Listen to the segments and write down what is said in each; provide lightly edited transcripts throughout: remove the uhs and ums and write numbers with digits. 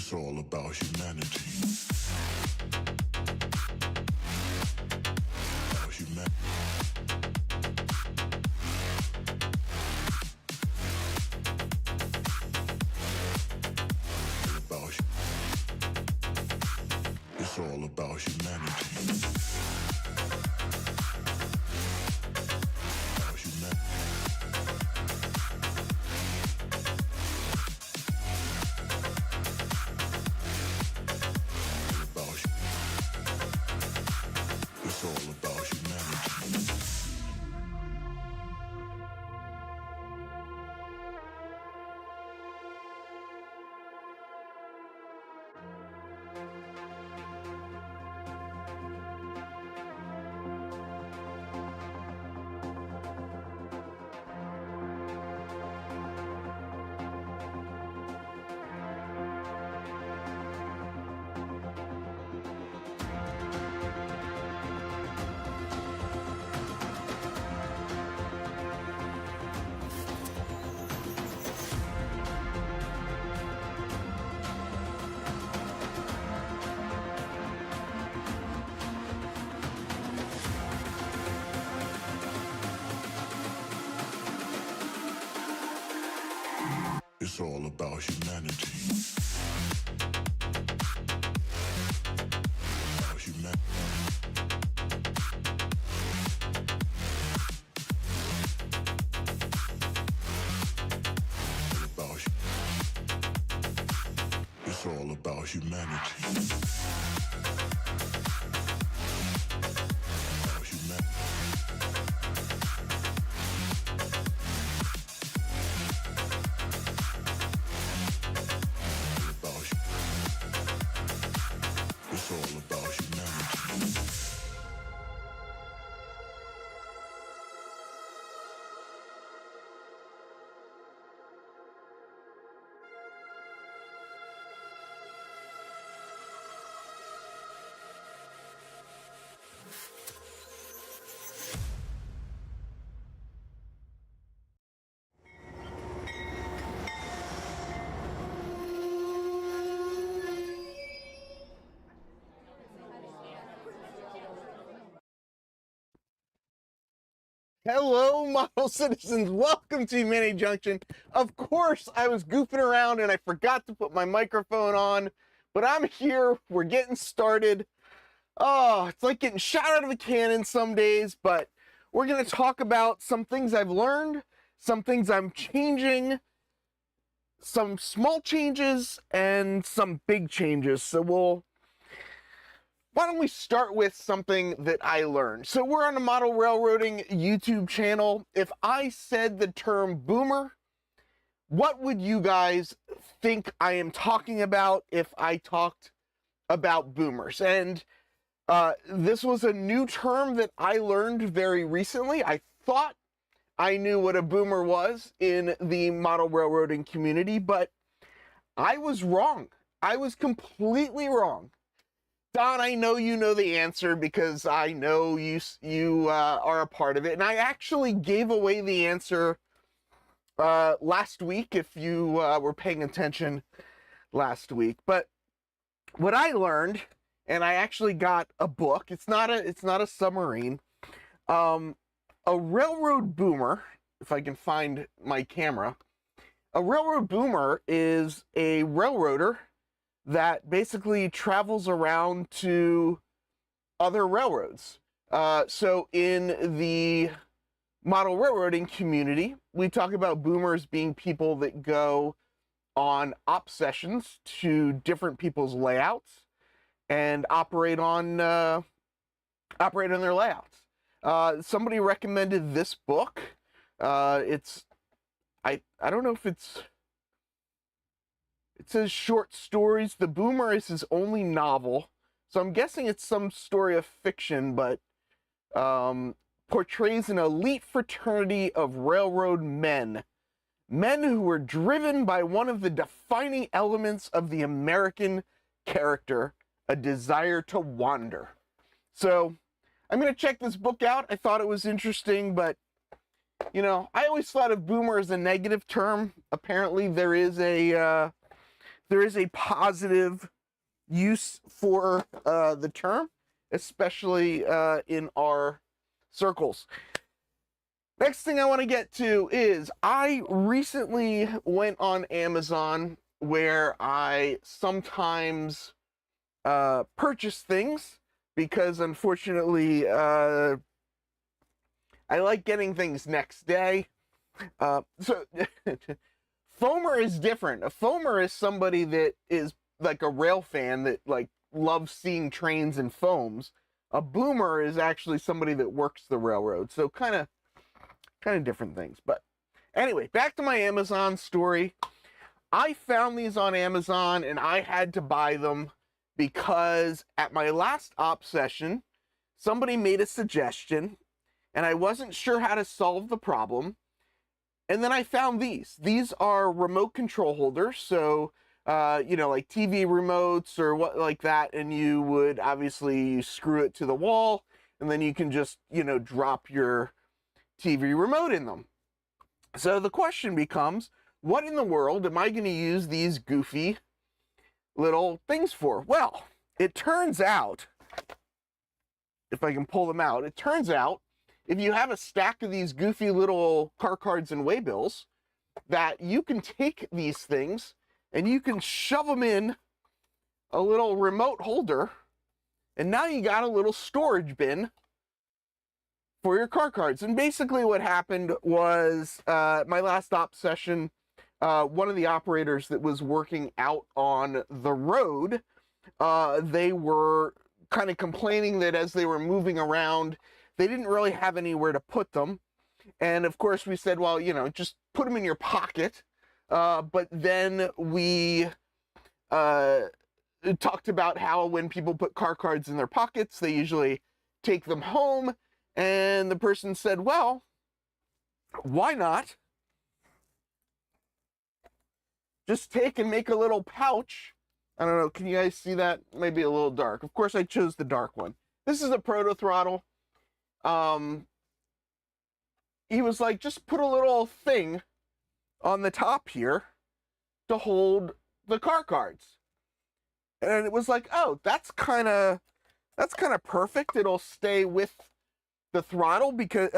It's all about humanity. About humanity. It's all about humanity. About humanity. It's all about humanity. It's all about humanity. About humanity. It's all about humanity. About humanity. It's all about humanity. Hello, model citizens. Welcome to Humanity Junction. Of course, I was goofing around and I forgot to put my microphone on, but I'm here. We're getting started. Oh, it's like getting shot out of a cannon some days, but we're going to talk about some things I've learned, some things I'm changing, some small changes, and some big changes. So why don't we start with something that I learned? So we're on the Model Railroading YouTube channel. If I said the term boomer, what would you guys think I am talking about if I talked about boomers? And this was a new term that I learned very recently. I thought I knew what a boomer was in the model railroading community, but I was wrong. I was completely wrong. Don, I know you know the answer because I know you are a part of it. And I actually gave away the answer last week, if you were paying attention last week. But what I learned, and I actually got a book. It's not a submarine. A railroad boomer, if I can find my camera. A railroad boomer is a railroader that basically travels around to other railroads. So in the model railroading community, we talk about boomers being people that go on op sessions to different people's layouts and operate on their layouts. Somebody recommended this book. I don't know if it says short stories. The Boomer is his only novel, so I'm guessing it's some story of fiction, but portrays an elite fraternity of railroad men who were driven by one of the defining elements of the American character, a desire to wander. So I'm going to check this book out. I thought it was interesting, but you know, I always thought of boomer as a negative term. Apparently there is a there is a positive use for the term, especially in our circles. Next thing I want to get to is I recently went on Amazon, where I sometimes purchase things because, unfortunately, I like getting things next day. So foamer is different. A foamer is somebody that is like a rail fan that like loves seeing trains and foams. A boomer is actually somebody that works the railroad. So kind of different things. But anyway, back to my Amazon story. I found these on Amazon and I had to buy them because at my last op session, somebody made a suggestion and I wasn't sure how to solve the problem. And then I found these. These are remote control holders. So, you know, like TV remotes or what like that. And you would obviously screw it to the wall and then you can just, you know, drop your TV remote in them. So the question becomes, what in the world am I going to use these goofy little things for? Well, it turns out, if I can pull them out, it turns out if you have a stack of these goofy little car cards and waybills, that you can take these things and you can shove them in a little remote holder, and now you got a little storage bin for your car cards. And basically what happened was my last op session, one of the operators that was working out on the road, they were kind of complaining that as they were moving around, they didn't really have anywhere to put them. And of course we said, well, you know, just put them in your pocket. But then we talked about how when people put car cards in their pockets, they usually take them home. And the person said, well, why not just take and make a little pouch? I don't know, can you guys see that? Maybe a little dark. Of course I chose the dark one. This is a Proto throttle. He was like, just put a little thing on the top here to hold the car cards. And it was like, oh, that's kind of perfect. It'll stay with the throttle, because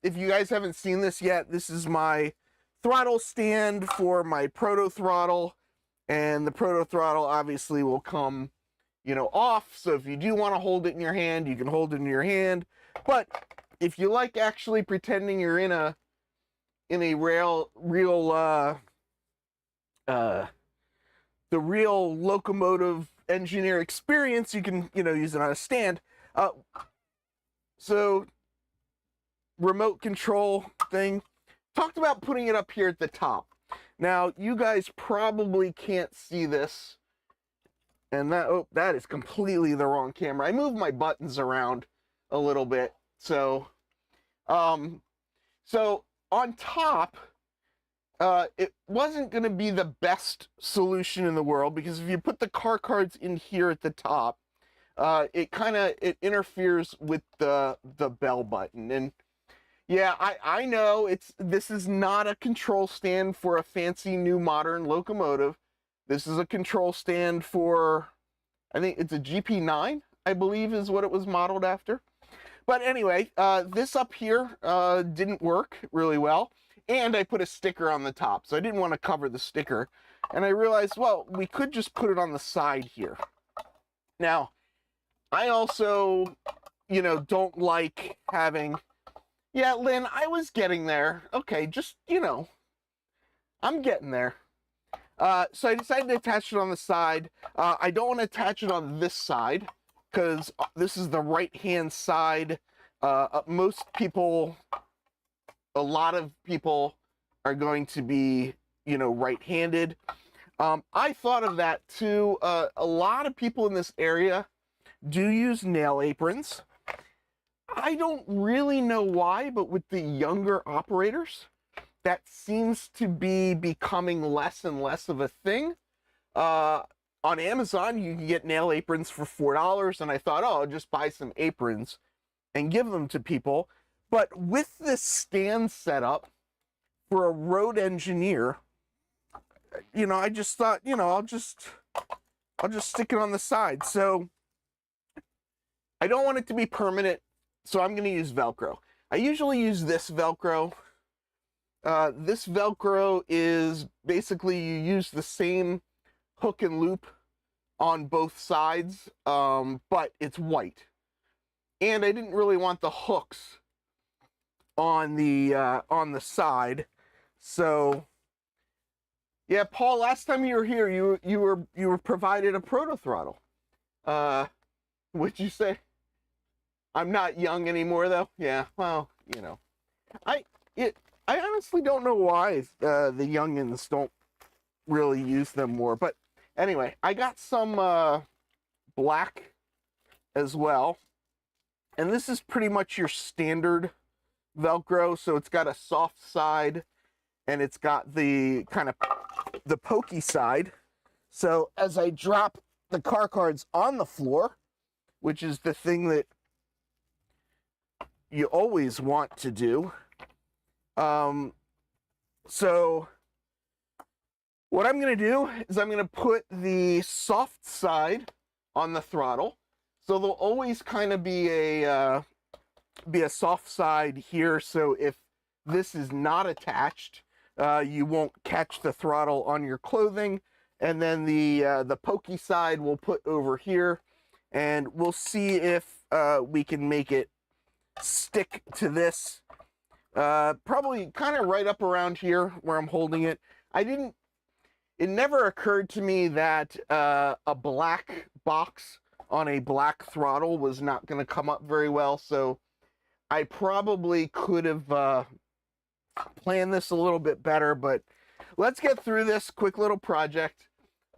if you guys haven't seen this yet, this is my throttle stand for my Proto throttle, and the Proto throttle obviously will come, you know, off. So if you do want to hold it in your hand, you can hold it in your hand. But if you like actually pretending you're in a real the real locomotive engineer experience, you can, you know, use it on a stand. So remote control thing, talked about putting it up here at the top. Now you guys probably can't see this, and that is completely the wrong camera. I moved my buttons around a little bit. So so on top, it wasn't going to be the best solution in the world, because if you put the car cards in here at the top, it interferes with the bell button. And yeah, I know this is not a control stand for a fancy new modern locomotive. This is a control stand for, I think it's a GP9, I believe is what it was modeled after. But anyway, this up here didn't work really well. And I put a sticker on the top, so I didn't want to cover the sticker. And I realized, well, we could just put it on the side here. Now, I also, you know, don't like having... Yeah, Lynn, I was getting there. Okay, just, you know, I'm getting there. So I decided to attach it on the side. I don't want to attach it on this side, because this is the right-hand side. Most people... A lot of people are going to be, you know, right-handed. I thought of that too. A lot of people in this area do use nail aprons. I don't really know why, but with the younger operators, that seems to be becoming less and less of a thing. On Amazon, you can get nail aprons for $4, and I thought, oh, I'll just buy some aprons and give them to people. But with this stand setup for a road engineer, you know, I just thought, you know, I'll just stick it on the side. So I don't want it to be permanent, so I'm going to use Velcro. I usually use this Velcro. This Velcro is basically, you use the same hook and loop on both sides, but it's white. And I didn't really want the hooks on the side. So yeah, Paul, last time you were here, you were provided a Proto throttle. What'd you say? I'm not young anymore, though. Yeah, well, you know, I honestly don't know why the youngins don't really use them more. But anyway, I got some black as well, and this is pretty much your standard Velcro. So it's got a soft side, and it's got the kind of the pokey side. So as I drop the car cards on the floor, which is the thing that you always want to do. So what I'm going to do is I'm going to put the soft side on the throttle. So there'll always kind of be a soft side here. So if this is not attached, you won't catch the throttle on your clothing. And then the pokey side we'll put over here, and we'll see if we can make it stick to this, probably kind of right up around here where I'm holding it. It never occurred to me that a black box on a black throttle was not going to come up very well, so I probably could have planned this a little bit better, but let's get through this quick little project.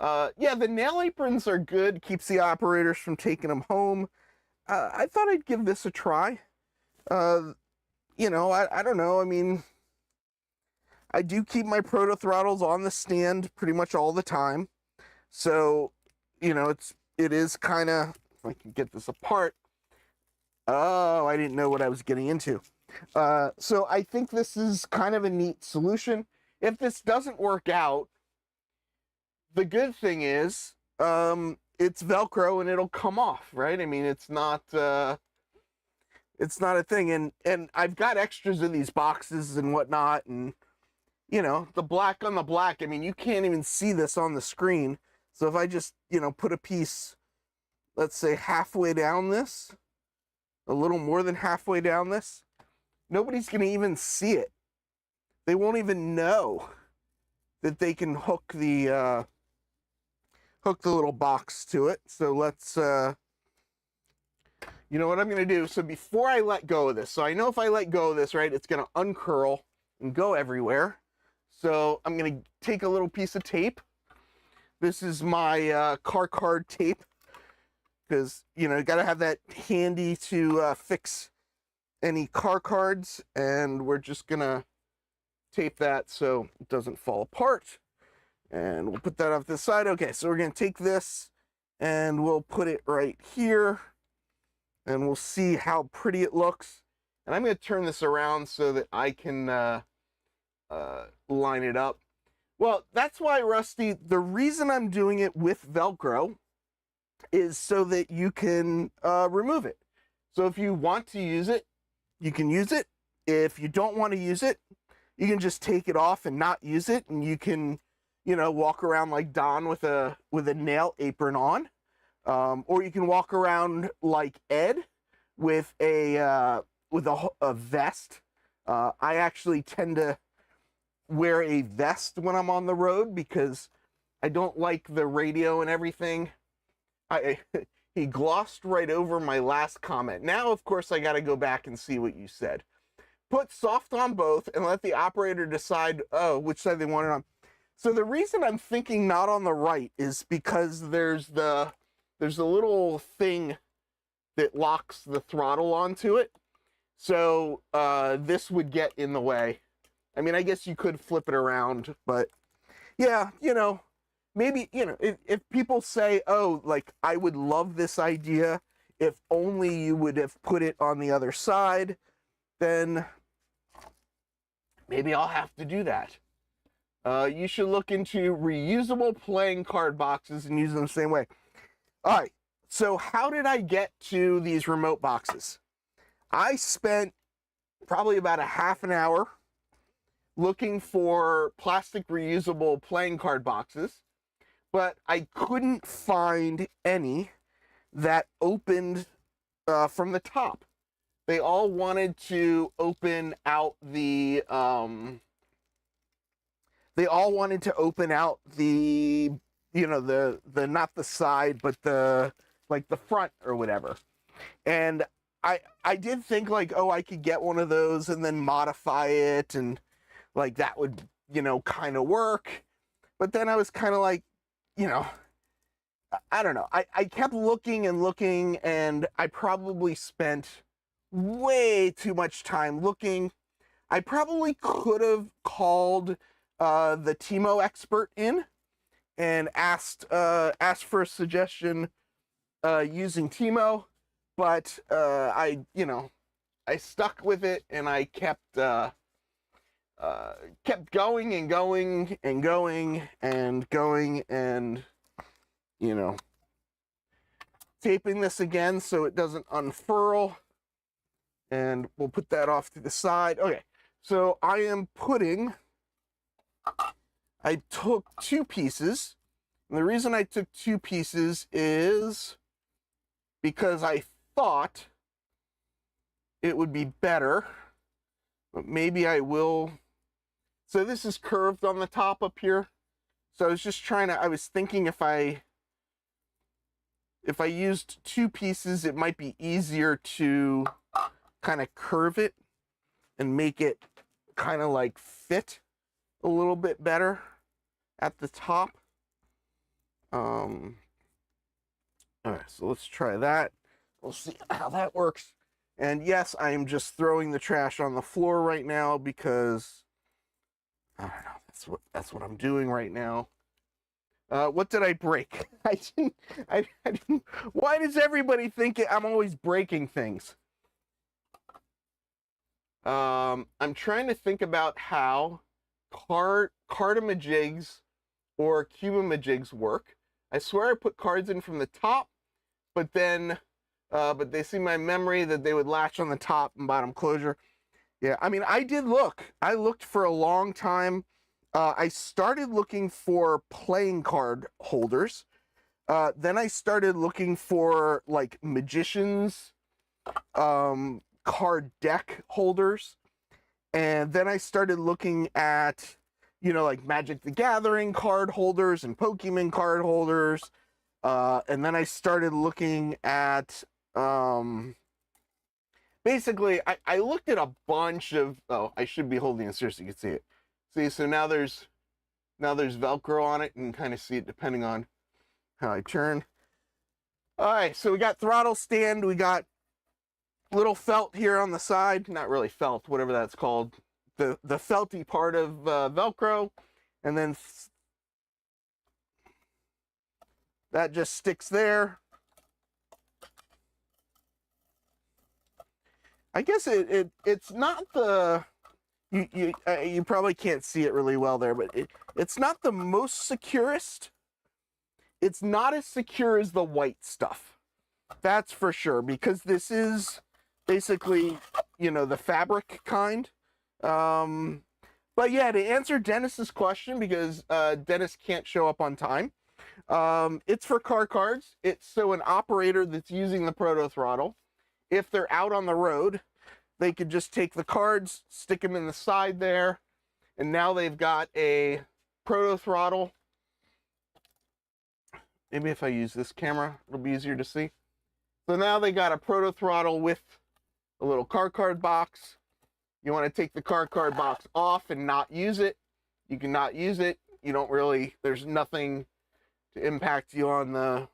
Yeah, the nail aprons are good, keeps the operators from taking them home. I thought I'd give this a try. You know, I don't know. I mean, I do keep my Proto throttles on the stand pretty much all the time. So, you know, it is kind of, if I can get this apart. Oh, I didn't know what I was getting into. So I think this is kind of a neat solution. If this doesn't work out, the good thing is, it's Velcro and it'll come off, right? I mean, it's not a thing. And I've got extras in these boxes and whatnot. And, you know, the black on the black, I mean, you can't even see this on the screen. So if I just, you know, put a piece, let's say halfway down this, a little more than halfway down this, nobody's going to even see it. They won't even know that they can hook the little box to it. So let's, you know what I'm going to do? So before I let go of this, so I know if I let go of this, right, it's going to uncurl and go everywhere. So I'm going to take a little piece of tape. This is my car card tape, because, you know, you got to have that handy to fix any car cards. And we're just going to tape that so it doesn't fall apart. And we'll put that off this side. Okay, so we're going to take this and we'll put it right here. And we'll see how pretty it looks. And I'm going to turn this around so that I can line it up. Well, that's why, Rusty, the reason I'm doing it with Velcro is so that you can remove it. So if you want to use it, you can use it. If you don't want to use it, you can just take it off and not use it. And you can, you know, walk around like Don with a nail apron on. Or you can walk around like Ed with a vest. I actually tend to wear a vest when I'm on the road because I don't like the radio and everything. He glossed right over my last comment. Now, of course, I got to go back and see what you said. Put soft on both and let the operator decide, which side they want it on. So the reason I'm thinking not on the right is because there's a little thing that locks the throttle onto it. So this would get in the way. I mean, I guess you could flip it around, but yeah, you know, maybe, you know, if people say, oh, like, I would love this idea if only you would have put it on the other side, then maybe I'll have to do that. You should look into reusable playing card boxes and use them the same way. All right, so how did I get to these remote boxes? I spent probably about a half an hour looking for plastic reusable playing card boxes, but I couldn't find any that opened from the top. They all wanted to open out the you know, the not the side, but the like the front or whatever. And I did think like, oh, I could get one of those and then modify it, and like that would, you know, kind of work. But then I was kind of like, you know, I don't know. I kept looking and looking, and I probably spent way too much time looking. I probably could have called the Timo expert in and asked for a suggestion using Timo, but I stuck with it, and I kept going and going and going and going, and you know, taping this again so it doesn't unfurl, and we'll put that off to the side. Okay, so I took two pieces, and the reason I took two pieces is because I thought it would be better, but maybe I will. So this is curved on the top up here. So I was just I was thinking if I used two pieces, it might be easier to kind of curve it and make it kind of like fit a little bit better at the top. All right, so let's try that. We'll see how that works. And yes, I am just throwing the trash on the floor right now because I don't know. That's what I'm doing right now. What did I break? I didn't. Why does everybody think I'm always breaking things? I'm trying to think about how cardamajigs or cubamajigs work. I swear I put cards in from the top, but then, but they see my memory that they would latch on the top and bottom closure. Yeah, I mean, I did look. I looked for a long time. I started looking for playing card holders. Then I started looking for like magicians, card deck holders. And then I started looking at, you know, like Magic the Gathering card holders and Pokemon card holders. And then I started looking at, basically, I looked at a bunch of, oh, I should be holding it here so you can see it. See, so now there's Velcro on it, and kind of see it depending on how I turn. All right, so we got throttle stand, we got little felt here on the side, not really felt, whatever that's called, the felty part of Velcro, and then that just sticks there. I guess it's not the, you probably can't see it really well there, but it's not the most securest. It's not as secure as the white stuff. That's for sure, because this is basically, you know, the fabric kind. But yeah, to answer Dennis's question, because Dennis can't show up on time, it's for car cards. It's so an operator that's using the Proto throttle, if they're out on the road, they could just take the cards, stick them in the side there, and now they've got a Proto throttle. Maybe if I use this camera, it'll be easier to see. So now they got a Proto throttle with a little car card box. You want to take the car card box off and not use it, you can not use it. You don't really, there's nothing to impact you on the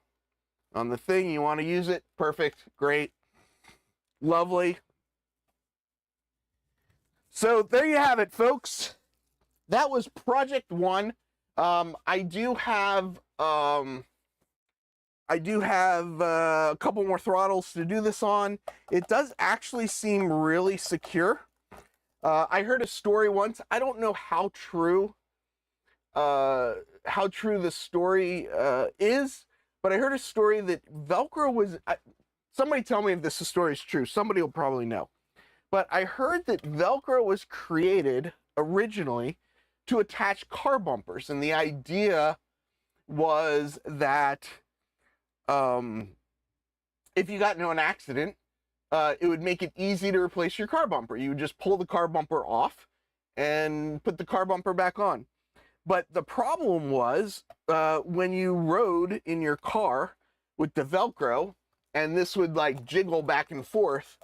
thing. You want to use it, perfect, great, lovely. So there you have it, folks. That was project one. I do have a couple more throttles to do this on. It does actually seem really secure. I heard a story once. I don't know how true how true the story is, but I heard a story that Velcro was, somebody tell me if this story is true. Somebody will probably know. But I heard that Velcro was created originally to attach car bumpers. And the idea was that if you got into an accident, it would make it easy to replace your car bumper. You would just pull the car bumper off and put the car bumper back on. But the problem was when you rode in your car with the Velcro, and this would like jiggle back and forth,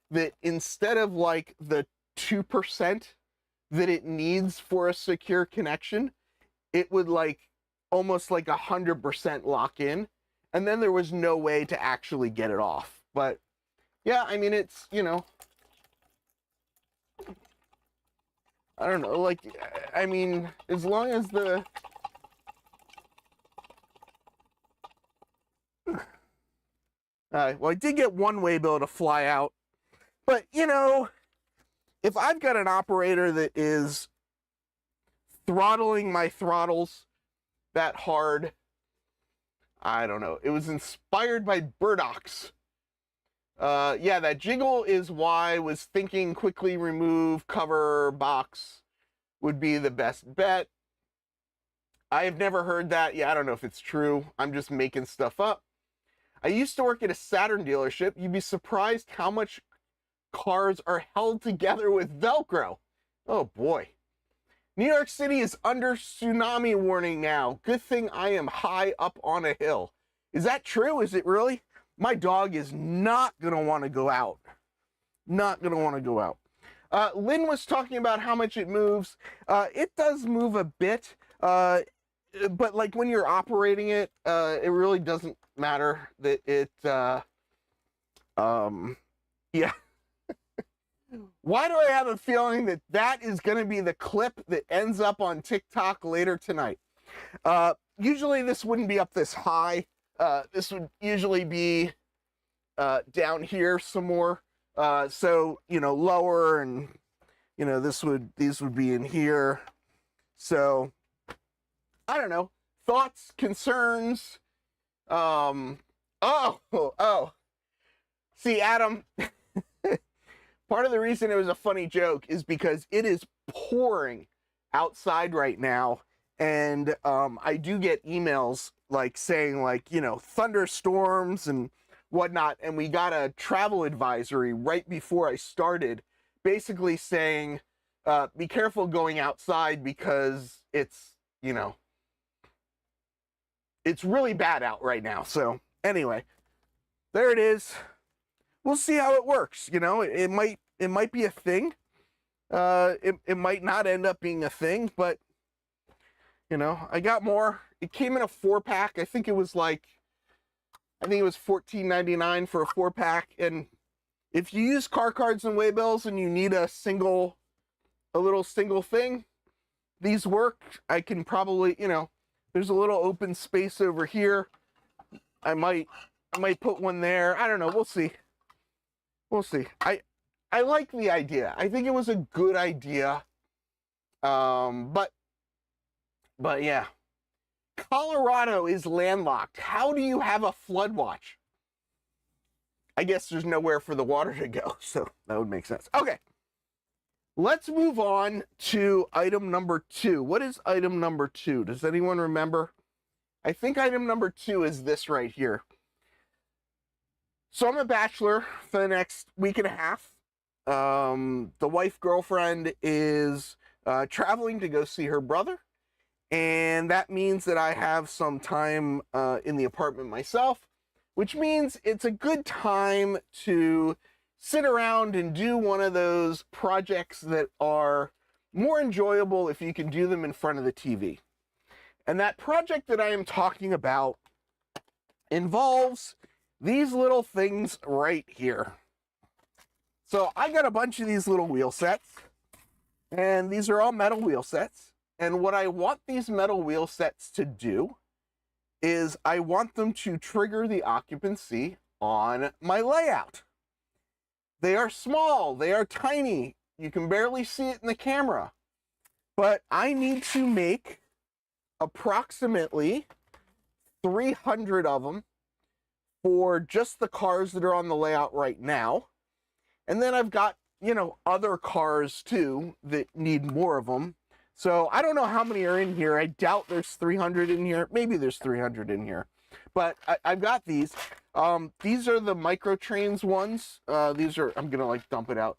that instead of like the 2% that it needs for a secure connection, it would like almost like 100% lock in. And then there was no way to actually get it off. But yeah, I mean, it's, you know, I don't know, like, I mean, as long as the, well, I did get one waybill to fly out, but, you know, if I've got an operator that is throttling my throttles that hard, I don't know. It was inspired by burdocks. Yeah, that jiggle is why I was thinking quickly remove cover box would be the best bet. I have never heard that. Yeah, I don't know if it's true. I'm just making stuff up. I used to work at a Saturn dealership. You'd be surprised how much cars are held together with Velcro. Oh boy. New York City is under tsunami warning now. Good thing I am high up on a hill. Is that true? Is it really? My dog is not going to want to go out. Not going to want to go out. Lynn was talking about how much it moves. It does move a bit, but like when you're operating it, it really doesn't matter that it, yeah. Why do I have a feeling that that is going to be the clip that ends up on TikTok later tonight? Usually this wouldn't be up this high. This would usually be down here some more. So, you know, lower, and, you know, these would be in here. So, I don't know. Thoughts, concerns. Oh. See, Adam, part of the reason it was a funny joke is because it is pouring outside right now. And I do get emails like saying like, you know, thunderstorms and whatnot. And we got a travel advisory right before I started, basically saying, be careful going outside because it's, you know, it's really bad out right now. So anyway, there it is. We'll see how it works. You know, it might be a thing. It might not end up being a thing, but you know, I got more. It came in a 4-pack. I think it was $14.99 for a 4-pack. And if you use car cards and waybills and you need a little single thing, these work. I can probably, you know, there's a little open space over here. I might put one there. I don't know. We'll see. We'll see. I like the idea. I think it was a good idea. But yeah. Colorado is landlocked. How do you have a flood watch? I guess there's nowhere for the water to go, so that would make sense. Okay. Let's move on to item number 2. What is item number 2? Does anyone remember? I think item number 2 is this right here. So I'm a bachelor for the next week and a half. The wife girlfriend is traveling to go see her brother. And that means that I have some time in the apartment myself, which means it's a good time to sit around and do one of those projects that are more enjoyable if you can do them in front of the TV. And that project that I am talking about involves these little things right here. So I got a bunch of these little wheel sets, and these are all metal wheel sets. And what I want these metal wheel sets to do is I want them to trigger the occupancy on my layout. They are small, they are tiny. You can barely see it in the camera. But I need to make approximately 300 of them for just the cars that are on the layout right now. And then I've got, you know, other cars too that need more of them. So I don't know how many are in here. I doubt there's 300 in here. Maybe there's 300 in here. But I've got these. These are the microtrains ones. These are, I'm going to like dump it out.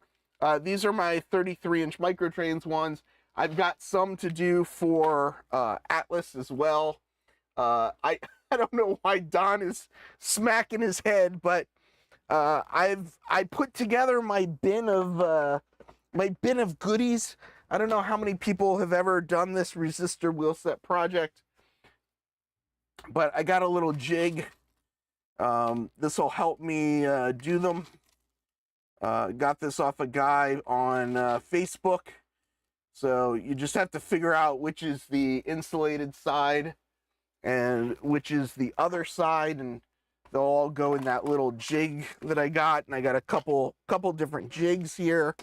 These are my 33-inch microtrains ones. I've got some to do for Atlas as well. I don't know why Don is smacking his head, but I put together my bin of goodies. I don't know how many people have ever done this resistor wheel set project, but I got a little jig. This will help me do them. Got this off a guy on Facebook. So you just have to figure out which is the insulated side and which is the other side, and they'll all go in that little jig that I got. And I got a couple different jigs here.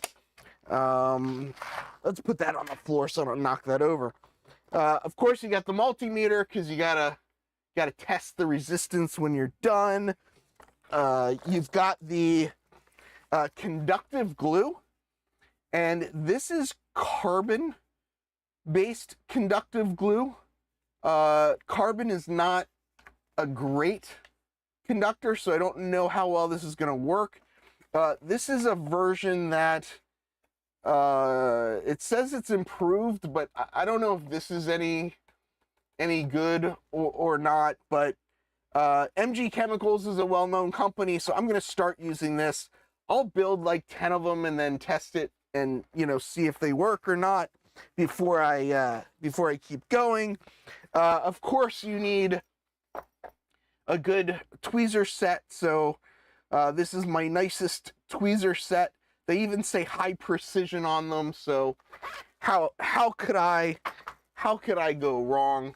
Let's put that on the floor so I don't knock that over. Of course, you got the multimeter because you gotta test the resistance when you're done. You've got the conductive glue, and this is carbon-based conductive glue. Carbon is not a great conductor, so I don't know how well this is going to work. This is a version that it says it's improved, but I don't know if this is any good or not. But MG Chemicals is a well-known company, so I'm going to start using this. I'll build like 10 of them and then test it and, you know, see if they work or not before I keep going. Of course, you need a good tweezer set. So this is my nicest tweezer set. They even say high precision on them. So how could I go wrong?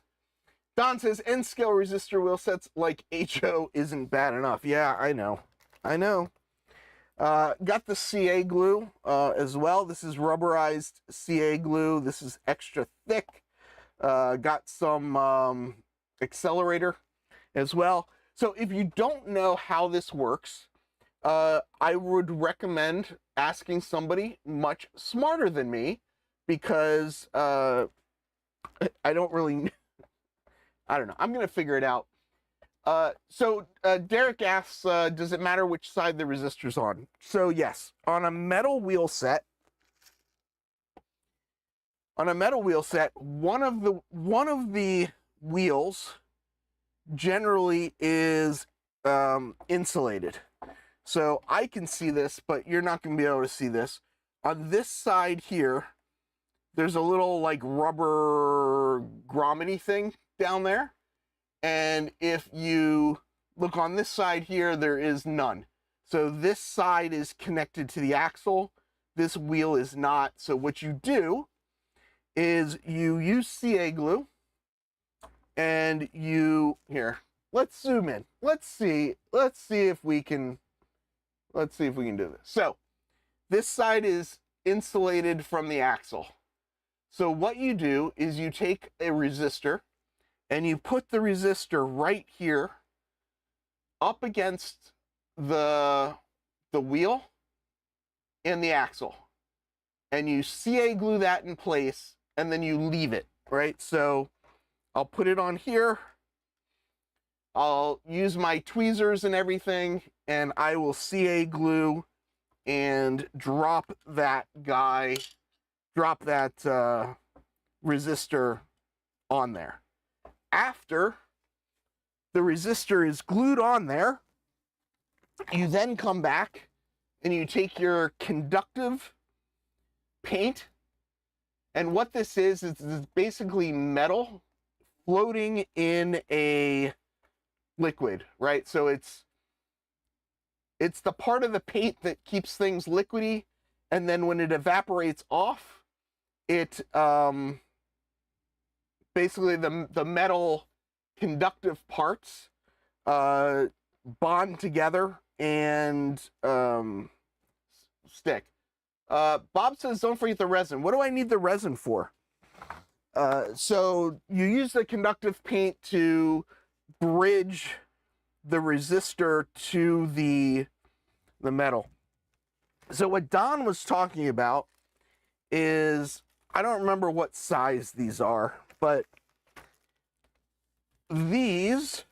Don says N scale resistor wheel sets like HO isn't bad enough. Yeah, I know. Got the CA glue as well. This is rubberized CA glue. This is extra thick. Got some accelerator as well. So if you don't know how this works, I would recommend asking somebody much smarter than me, because I don't really, I don't know. I'm going to figure it out. So Derek asks, does it matter which side the resistor's on? So yes, on a metal wheel set, one of the wheels generally is insulated. So I can see this, but you're not going to be able to see this. On this side here, there's a little like rubber grommet thing down there. And if you look on this side here, there is none. So this side is connected to the axle. This wheel is not. So what you do is you use CA glue, and here, let's zoom in. Let's see if we can do this. So this side is insulated from the axle. So what you do is you take a resistor and you put the resistor right here up against the wheel and the axle. And you CA glue that in place, and then you leave it, right? So I'll put it on here. I'll use my tweezers and everything, and I will CA glue and drop that resistor on there. After the resistor is glued on there, you then come back and you take your conductive paint, and what this is basically metal floating in a liquid, right? So it's the part of the paint that keeps things liquidy, and then when it evaporates off, it basically the metal conductive parts bond together and stick. Bob says, don't forget the resin. What do I need the resin for? So you use the conductive paint to bridge the resistor to the metal. So what Don was talking about is, I don't remember what size these are, but these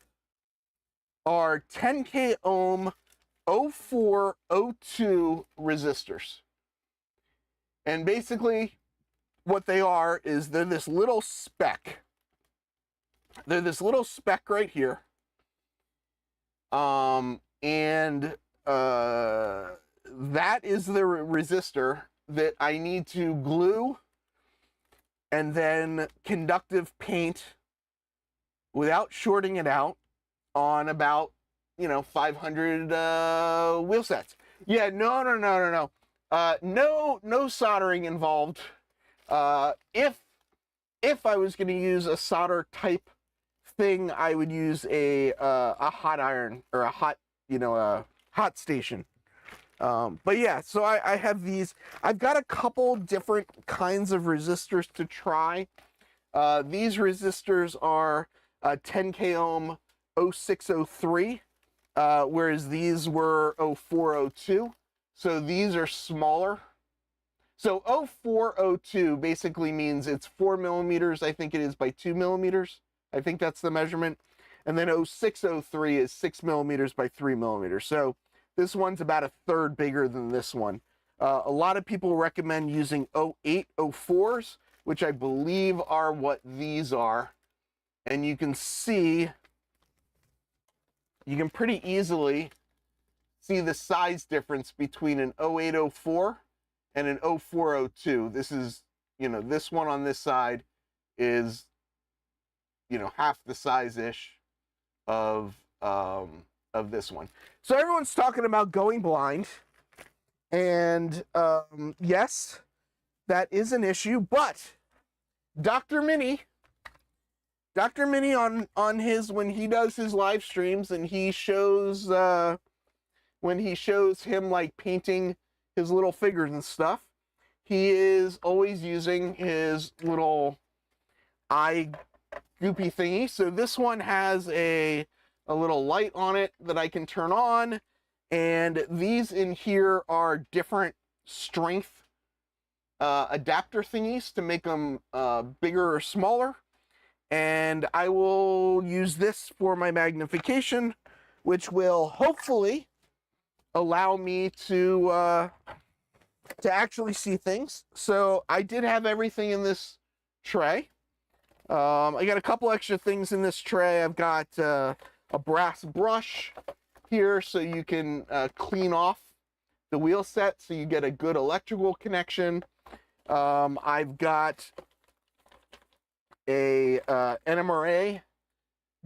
are 10K ohm 0402 resistors. And basically what they are is they're this little speck. They're this little speck right here. That is the resistor that I need to glue and then conductive paint without shorting it out on about, 500 wheel sets. Yeah, no, soldering involved. If I was going to use a solder type thing, I would use a hot iron or a hot station. But yeah, so I have these. I've got a couple different kinds of resistors to try. These resistors are 10K ohm 0603, whereas these were 0402. So these are smaller. So 0402 basically means it's 4 millimeters, I think it is, by 2 millimeters. I think that's the measurement. And then 0603 is 6 millimeters by 3 millimeters. So this one's about a third bigger than this one. A lot of people recommend using 0804s, which I believe are what these are. And you can see, you can pretty easily see the size difference between an 0804 and an 0402. This is, this one on this side is, half the size-ish of this one. So everyone's talking about going blind, and yes, that is an issue. But Dr. Mini on his, when he does his live streams and he shows when he shows him like painting his little figures and stuff, he is always using his little eye goopy thingy. So this one has a little light on it that I can turn on, and these in here are different strength adapter thingies to make them bigger or smaller. And I will use this for my magnification, which will hopefully allow me to actually see things. So I did have everything in this tray. I got a couple extra things in this tray. I've got a brass brush here so you can clean off the wheel set so you get a good electrical connection. I've got a NMRA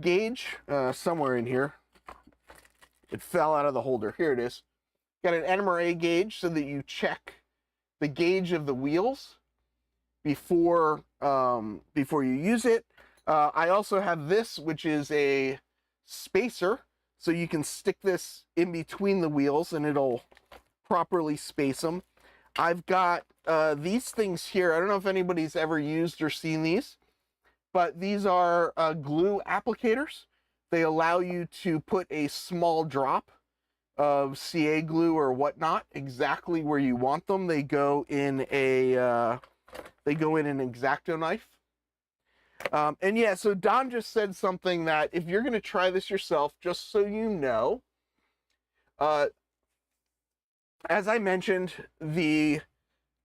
gauge somewhere in here. It fell out of the holder. Here it is. Got an NMRA gauge so that you check the gauge of the wheels before you use it. I also have this, which is a spacer, so you can stick this in between the wheels and it'll properly space them. I've got these things here. I don't know if anybody's ever used or seen these, but these are glue applicators. They allow you to put a small drop of CA glue or whatnot exactly where you want them. They go in an X-Acto knife. And yeah, so Don just said something that if you're going to try this yourself, just so you know, as I mentioned, the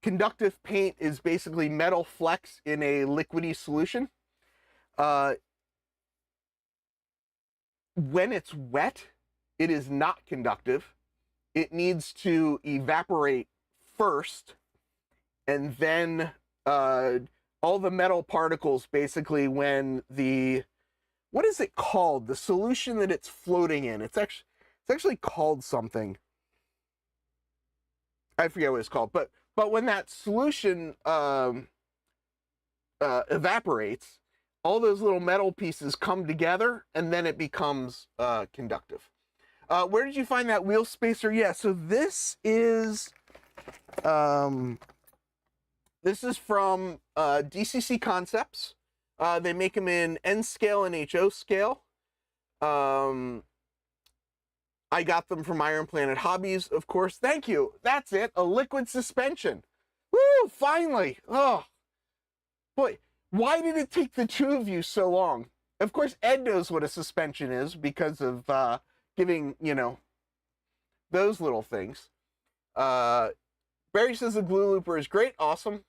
conductive paint is basically metal flex in a liquidy solution. When it's wet, it is not conductive. It needs to evaporate first, and then all the metal particles, basically, when the, what is it called? The solution that it's floating in. It's actually called something. I forget what it's called. But when that solution evaporates, all those little metal pieces come together, and then it becomes conductive. Where did you find that wheel spacer? Yeah, so this is This is from DCC Concepts. They make them in N scale and HO scale. I got them from Iron Planet Hobbies, of course. Thank you. That's it. A liquid suspension. Woo! Finally. Oh, boy. Why did it take the two of you so long? Of course, Ed knows what a suspension is because of giving, you know, those little things. Barry says the glue looper is great. Awesome.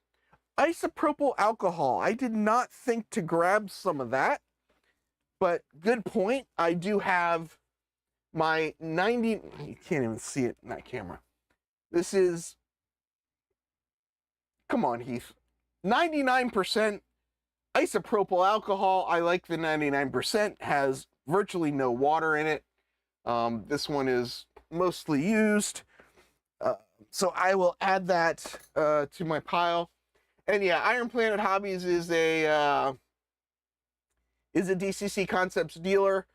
Isopropyl alcohol. I did not think to grab some of that, but good point. I do have my 90, you can't even see it in that camera. This is, come on, Heath. 99% isopropyl alcohol. I like the 99%, has virtually no water in it. This one is mostly used. So I will add that to my pile. And yeah, Iron Planet Hobbies is a DCC Concepts dealer.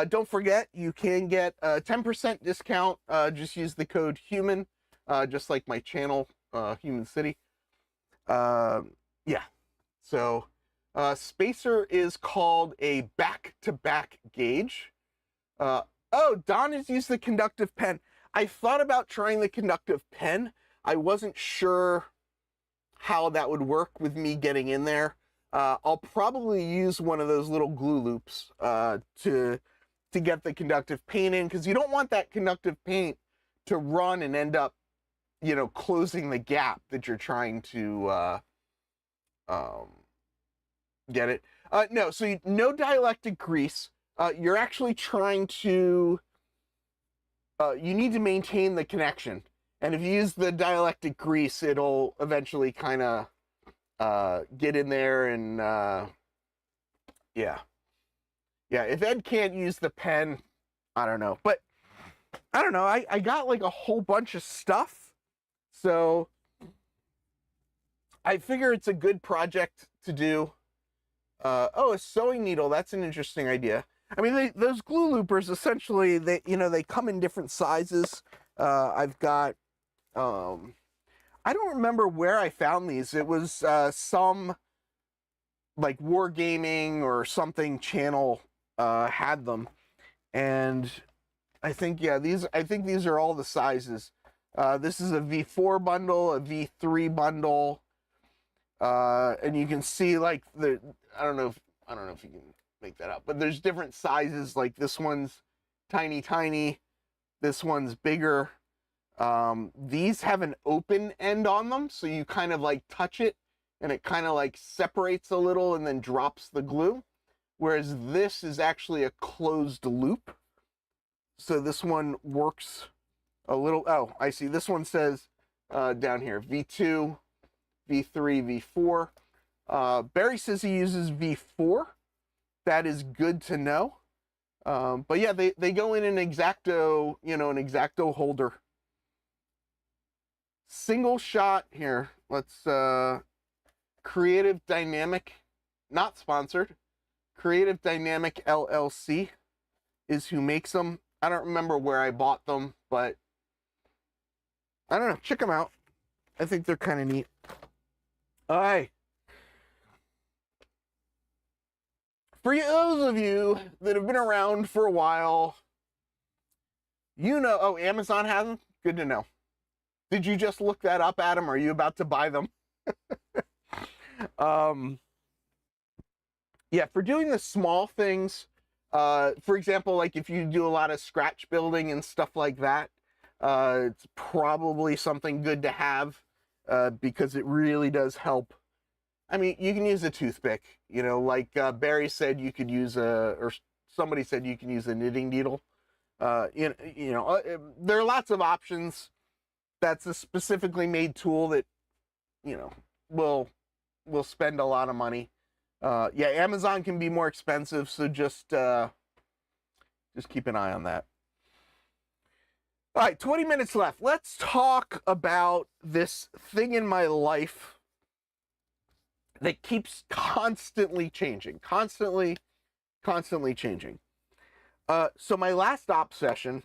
Don't forget, you can get a 10% discount. Just use the code HUMAN, just like my channel, Human City. Yeah. So spacer is called a back-to-back gauge. Oh, Don has used the conductive pen. I thought about trying the conductive pen. I wasn't sure how that would work with me getting in there. I'll probably use one of those little glue loops to get the conductive paint in, because you don't want that conductive paint to run and end up, you know, closing the gap that you're trying to get it. No, so no dielectric grease. You're actually trying to, you need to maintain the connection. And if you use the dielectric grease, it'll eventually kind of get in there and, yeah. Yeah, if Ed can't use the pen, I don't know. But, I don't know, I got like a whole bunch of stuff. So, I figure it's a good project to do. Oh, a sewing needle, that's an interesting idea. I mean, those glue loopers, essentially, they come in different sizes. I've got, I don't remember where I found these. It was some, like, Wargaming or something channel had them. And I think, yeah, these are all the sizes. This is a V4 bundle, a V3 bundle. And you can see, like, I don't know if you can make that out, but there's different sizes. Like, this one's tiny, this one's bigger. These have an open end on them, so you kind of like touch it and it kind of like separates a little and then drops the glue, whereas this is actually a closed loop. So this one works a little, oh, I see, this one says down here V2, V3, V4. Barry says he uses V4. That is good to know. But yeah, they go in an X-Acto, you know, an X-Acto holder. Single shot here. Let's Creative Dynamic, not sponsored. Creative Dynamic LLC is who makes them. I don't remember where I bought them, but I don't know. Check them out. I think they're kind of neat. All right. For those of you that have been around for a while, you know, oh, Amazon has them? Good to know. Did you just look that up, Adam? Are you about to buy them? Yeah, for doing the small things, for example, like if you do a lot of scratch building and stuff like that, it's probably something good to have, because it really does help. I mean, you can use a toothpick, you know, like Barry said you could use or somebody said you can use a knitting needle. You know, there are lots of options. That's a specifically made tool that, you know, will spend a lot of money. Yeah, Amazon can be more expensive, so just keep an eye on that. All right, 20 minutes left. Let's talk about this thing in my life that keeps constantly changing, constantly changing. So my last op session,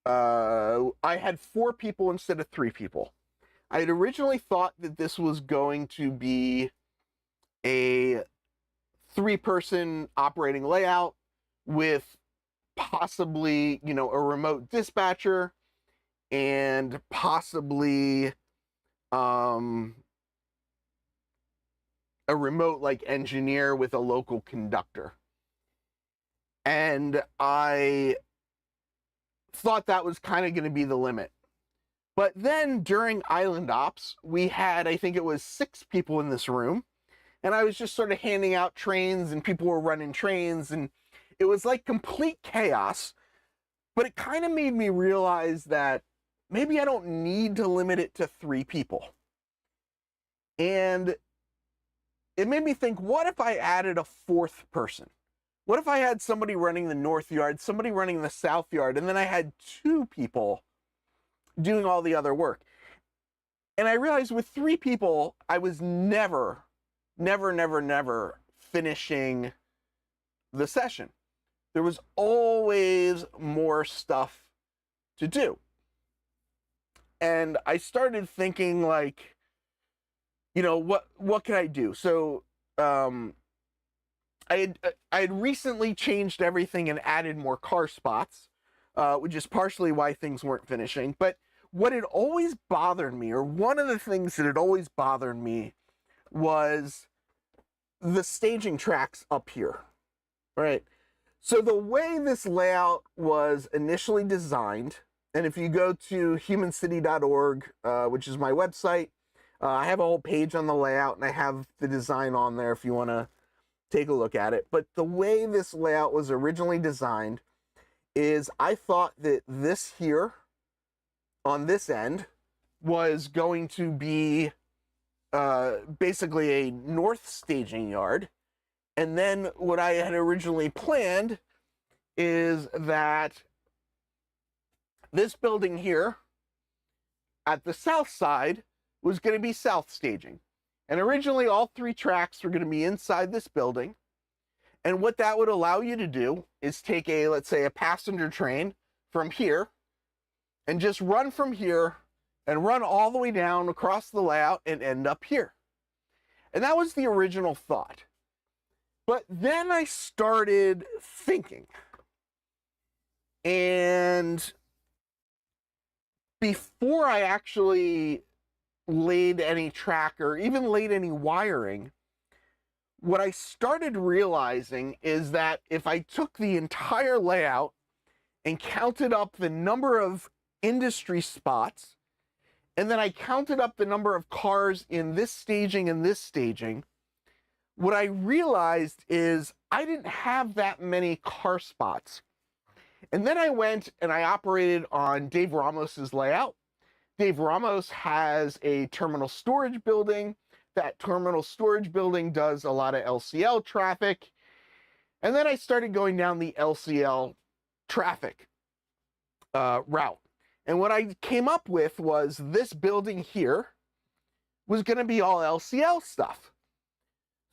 I had 4 people instead of 3 people. I had originally thought that this was going to be a 3-person operating layout with possibly, you know, a remote dispatcher and possibly a remote like engineer with a local conductor. And I thought that was kind of going to be the limit. But then during Island Ops, we had, I think it was 6 people in this room, and I was just sort of handing out trains and people were running trains, and it was like complete chaos. But it kind of made me realize that maybe I don't need to limit it to 3 people. And it made me think, what if I added a 4th person? What if I had somebody running the north yard, somebody running the south yard, and then I had 2 people doing all the other work? And I realized with 3 people, I was never finishing the session. There was always more stuff to do. And I started thinking, like, you know, what can I do? So I had recently changed everything and added more car spots, which is partially why things weren't finishing. But what had always bothered me, or one of the things that had always bothered me, was the staging tracks up here, right? So the way this layout was initially designed, and if you go to humancity.org, which is my website, I have a whole page on the layout, and I have the design on there if you want to take a look at it. But the way this layout was originally designed is I thought that this here on this end was going to be basically a north staging yard. And then what I had originally planned is that this building here at the south side was going to be south staging. And originally all 3 tracks were going to be inside this building. And what that would allow you to do is take a, let's say, a passenger train from here and just run from here and run all the way down across the layout and end up here. And that was the original thought. But then I started thinking, and before I actually laid any track or even laid any wiring, what I started realizing is that if I took the entire layout and counted up the number of industry spots, and then I counted up the number of cars in this staging and this staging, what I realized is I didn't have that many car spots. And then I went and I operated on Dave Ramos's layout. Dave Ramos has a terminal storage building. That terminal storage building does a lot of LCL traffic. And then I started going down the LCL traffic route. And what I came up with was this building here was going to be all LCL stuff.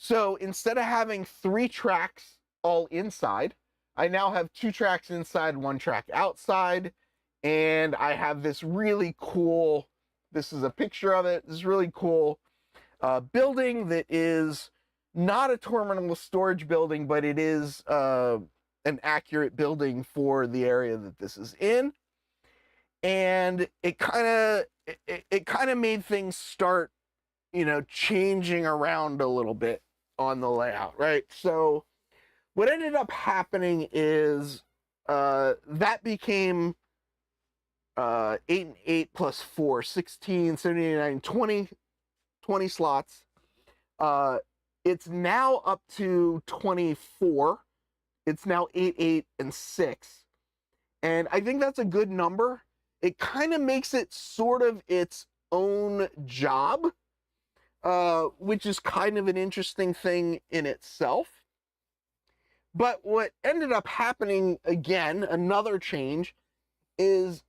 So instead of having 3 tracks all inside, I now have 2 tracks inside, 1 track outside. And I have this really cool, this is a picture of it, this really cool building that is not a terminal storage building, but it is an accurate building for the area that this is in. And it kind of made things start, you know, changing around a little bit on the layout, right? So what ended up happening is that became 8 and 8 plus 4, 16, 79, 20 slots. It's now up to 24. It's now 8, 8, and 6. And I think that's a good number. It kind of makes it sort of its own job, which is kind of an interesting thing in itself. But what ended up happening, again, another change, is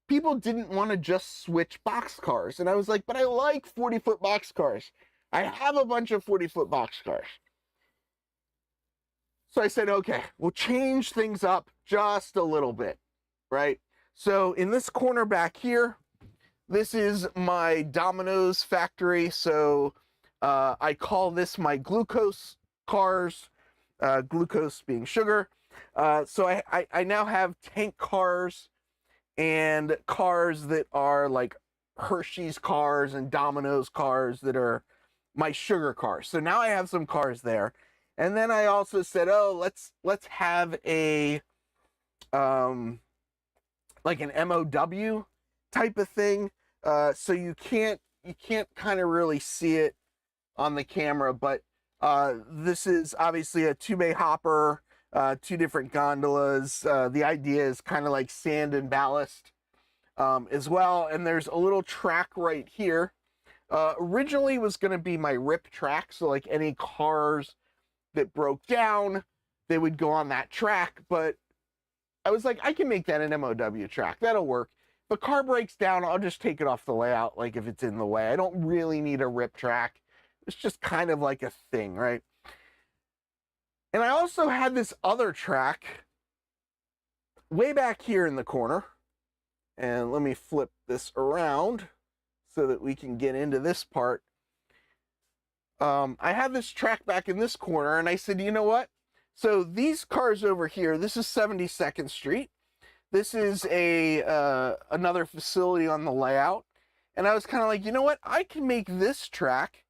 people didn't want to just switch boxcars. And I was like, but I like 40-foot boxcars. I have a bunch of 40-foot boxcars. So I said, okay, we'll change things up just a little bit, right? So in this corner back here, This is my Domino's factory, so I call this my glucose cars, glucose being sugar. So I now have tank cars and cars that are like Hershey's cars and Domino's cars that are my sugar cars. So now I have some cars there. And then I also said, oh, let's have a like an MOW type of thing. So you can't kind of really see it on the camera, but this is obviously a 2-bay hopper, 2 different gondolas. The idea is kind of like sand and ballast as well. And there's a little track right here. Originally was going to be my rip track, so like any cars that broke down, they would go on that track. But I was like, I can make that an MOW track. That'll work. If a car breaks down, I'll just take it off the layout, like if it's in the way. I don't really need a rip track. It's just kind of like a thing, right? And I also had this other track way back here in the corner. And let me flip this around so that we can get into this part. I have this track back in this corner, and I said, you know what? So these cars over here, this is 72nd Street. This is another facility on the layout. And I was kind of like, you know what? I can make this track.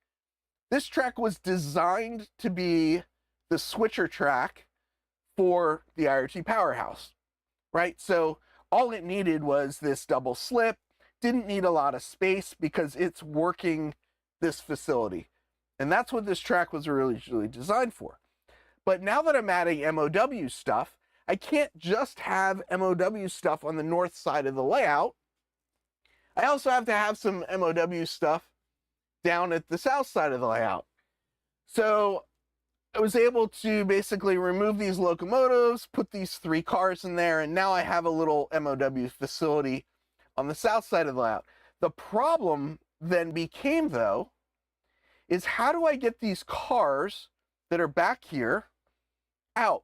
This track was designed to be the switcher track for the IRT powerhouse, right? So all it needed was this double slip. Didn't need a lot of space because it's working this facility. And that's what this track was originally designed for. But now that I'm adding MOW stuff, I can't just have MOW stuff on the north side of the layout. I also have to have some MOW stuff down at the south side of the layout. So I was able to basically remove these locomotives, put these 3 cars in there, and now I have a little MOW facility on the south side of the layout. The problem then became, though, is how do I get these cars that are back here out?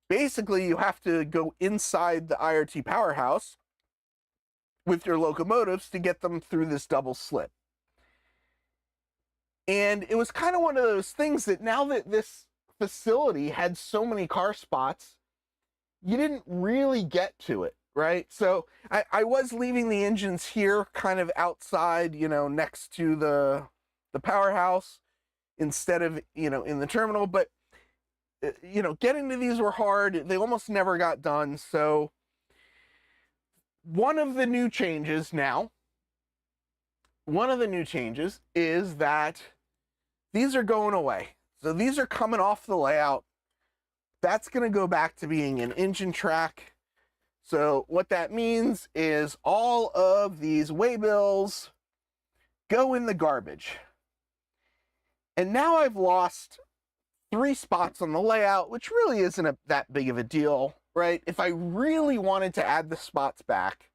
Basically, you have to go inside the IRT powerhouse with your locomotives to get them through this double slip. And it was kind of one of those things that now that this facility had so many car spots, you didn't really get to it, right? So I was leaving the engines here kind of outside, you know, next to the powerhouse instead of, you know, in the terminal. But, you know, getting to these were hard. They almost never got done. So one of the new changes is that these are going away. So these are coming off the layout. That's going to go back to being an engine track. So what that means is all of these waybills go in the garbage. And now I've lost 3 spots on the layout, which really isn't that big of a deal, right? If I really wanted to add the spots back,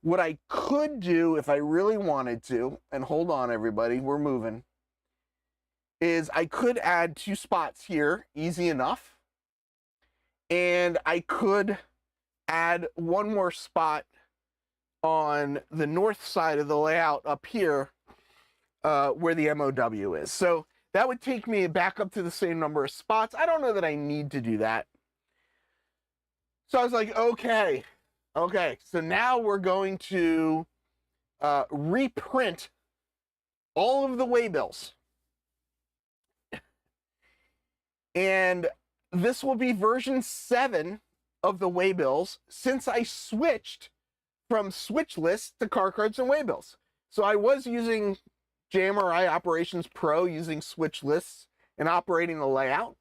what I could do if I really wanted to, and hold on everybody, we're moving, is I could add 2 spots here, easy enough. And I could add 1 more spot on the north side of the layout up here where the MOW is. So that would take me back up to the same number of spots. I don't know that I need to do that. So I was like, okay, so now we're going to reprint all of the waybills. And this will be version 7 of the waybills since I switched from switch lists to car cards and waybills. So I was using JMRI Operations Pro using switch lists and operating the layout.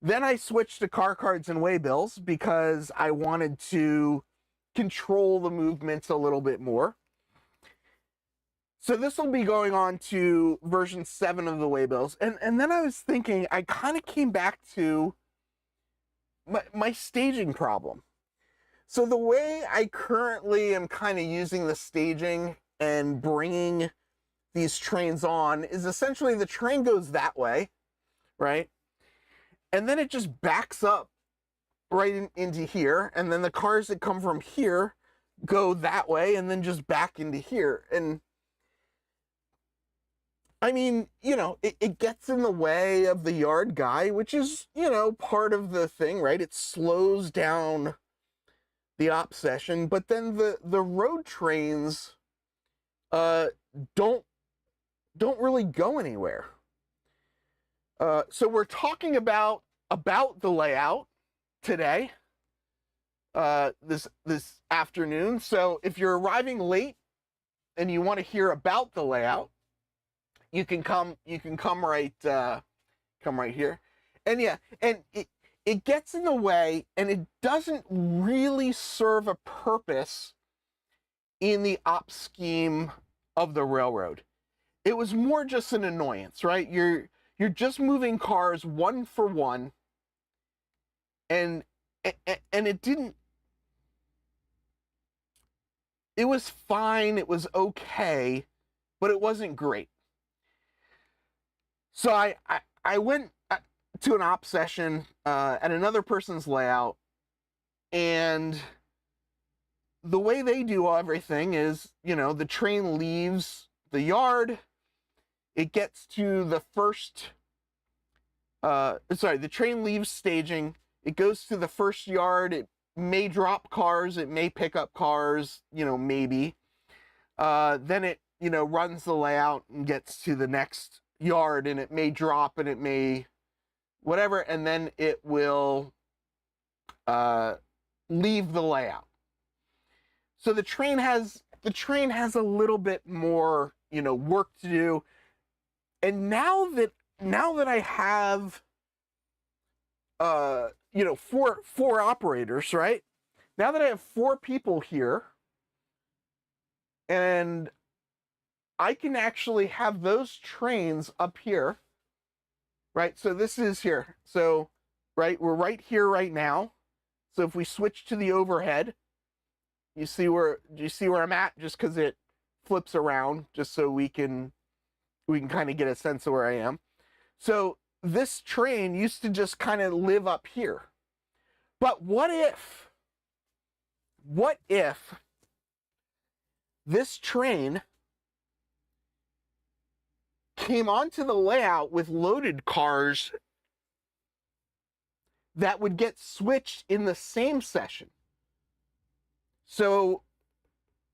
Then I switched to car cards and waybills because I wanted to control the movements a little bit more. So this will be going on to version 7 of the waybills. And then I was thinking, I kind of came back to my staging problem. So the way I currently am kind of using the staging and bringing these trains on is essentially the train goes that way, right? And then it just backs up right into here. And then the cars that come from here go that way and then just back into here. And I mean, it gets in the way of the yard guy, which is, part of the thing, right? It slows down the op session, but then the road trains don't really go anywhere. So we're talking about the layout today, this afternoon. So if you're arriving late and you want to hear about the layout, you can come right here. And yeah, and it gets in the way, and it doesn't really serve a purpose in the op scheme of the railroad. It was more just an annoyance, right? You're just moving cars one for one, and it didn't. It was fine, it was okay, but it wasn't great. So I went to an op session at another person's layout, and the way they do everything is, the train leaves the yard, it gets to the first, the train leaves staging, it goes to the first yard, it may drop cars, it may pick up cars, maybe. Then it, runs the layout and gets to the next yard, and it may drop and it may whatever, and then it will leave the layout. So the train has a little bit more, work to do. And now that I have four operators, right? Now that I have 4 people here, and I can actually have those trains up here, right? So this is here. So, right, we're right here right now. So if we switch to the overhead, do you see where I'm at? Just because it flips around, just so we can kind of get a sense of where I am. So this train used to just kind of live up here. But what if this train came onto the layout with loaded cars that would get switched in the same session? So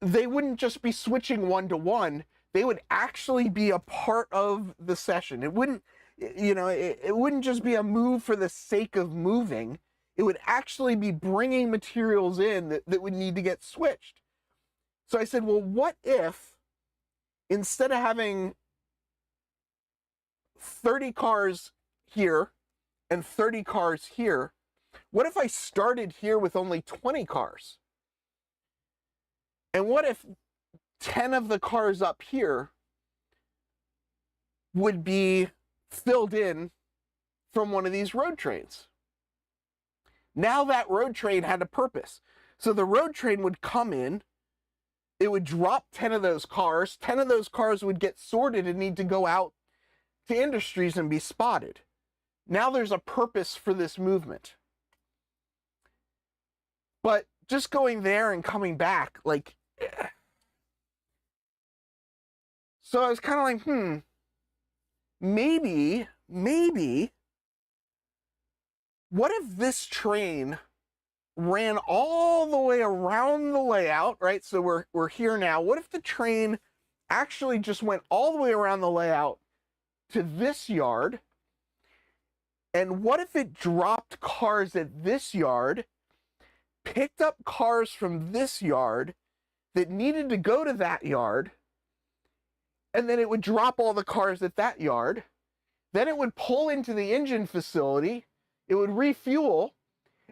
they wouldn't just be switching one to one, they would actually be a part of the session. It wouldn't, it wouldn't just be a move for the sake of moving. It would actually be bringing materials in that would need to get switched. So I said, well, what if instead of having 30 cars here and 30 cars here, what if I started here with only 20 cars? And what if 10 of the cars up here would be filled in from one of these road trains? Now that road train had a purpose. So the road train would come in, it would drop 10 of those cars, 10 of those cars would get sorted and need to go out to industries and be spotted. Now there's a purpose for this movement. But just going there and coming back, like, so I was kind of like, maybe, what if this train ran all the way around the layout, right? So we're here now. What if the train actually just went all the way around the layout to this yard? And what if it dropped cars at this yard, picked up cars from this yard that needed to go to that yard, and then it would drop all the cars at that yard. Then it would pull into the engine facility, it would refuel,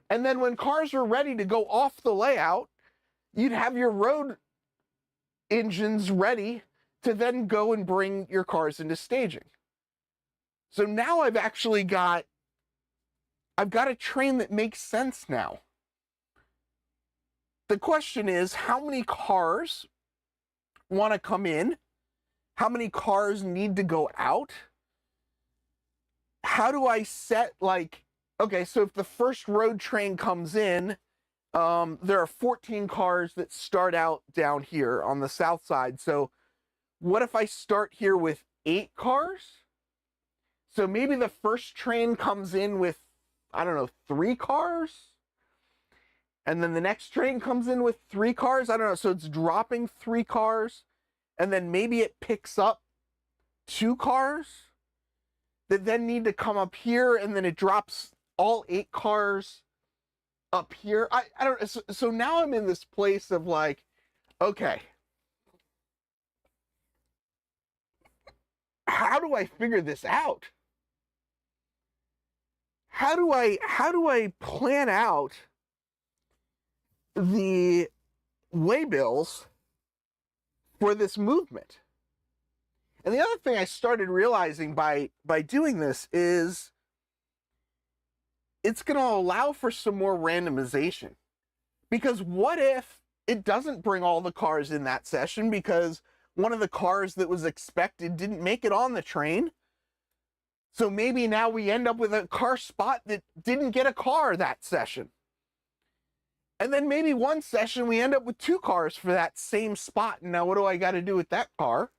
and then when cars were ready to go off the layout, you'd have your road engines ready to then go and bring your cars into staging. So now I've got a train that makes sense now. The question is, how many cars want to come in? How many cars need to go out? How do I set, like, okay, so if the first road train comes in, There are 14 cars that start out down here on the south side. So what if I start here with 8 cars? So maybe the first train comes in with, I don't know, 3 cars? And then the next train comes in with 3 cars? I don't know. So it's dropping 3 cars. And then maybe it picks up 2 cars that then need to come up here. And then it drops all 8 cars up here. I don't, so now I'm in this place of like, okay, how do I figure this out? How do I plan out the waybills for this movement? And the other thing I started realizing by doing this is it's going to allow for some more randomization. Because what if it doesn't bring all the cars in that session because one of the cars that was expected didn't make it on the train? So maybe now we end up with a car spot that didn't get a car that session. And then maybe one session we end up with 2 cars for that same spot. And now what do I got to do with that car?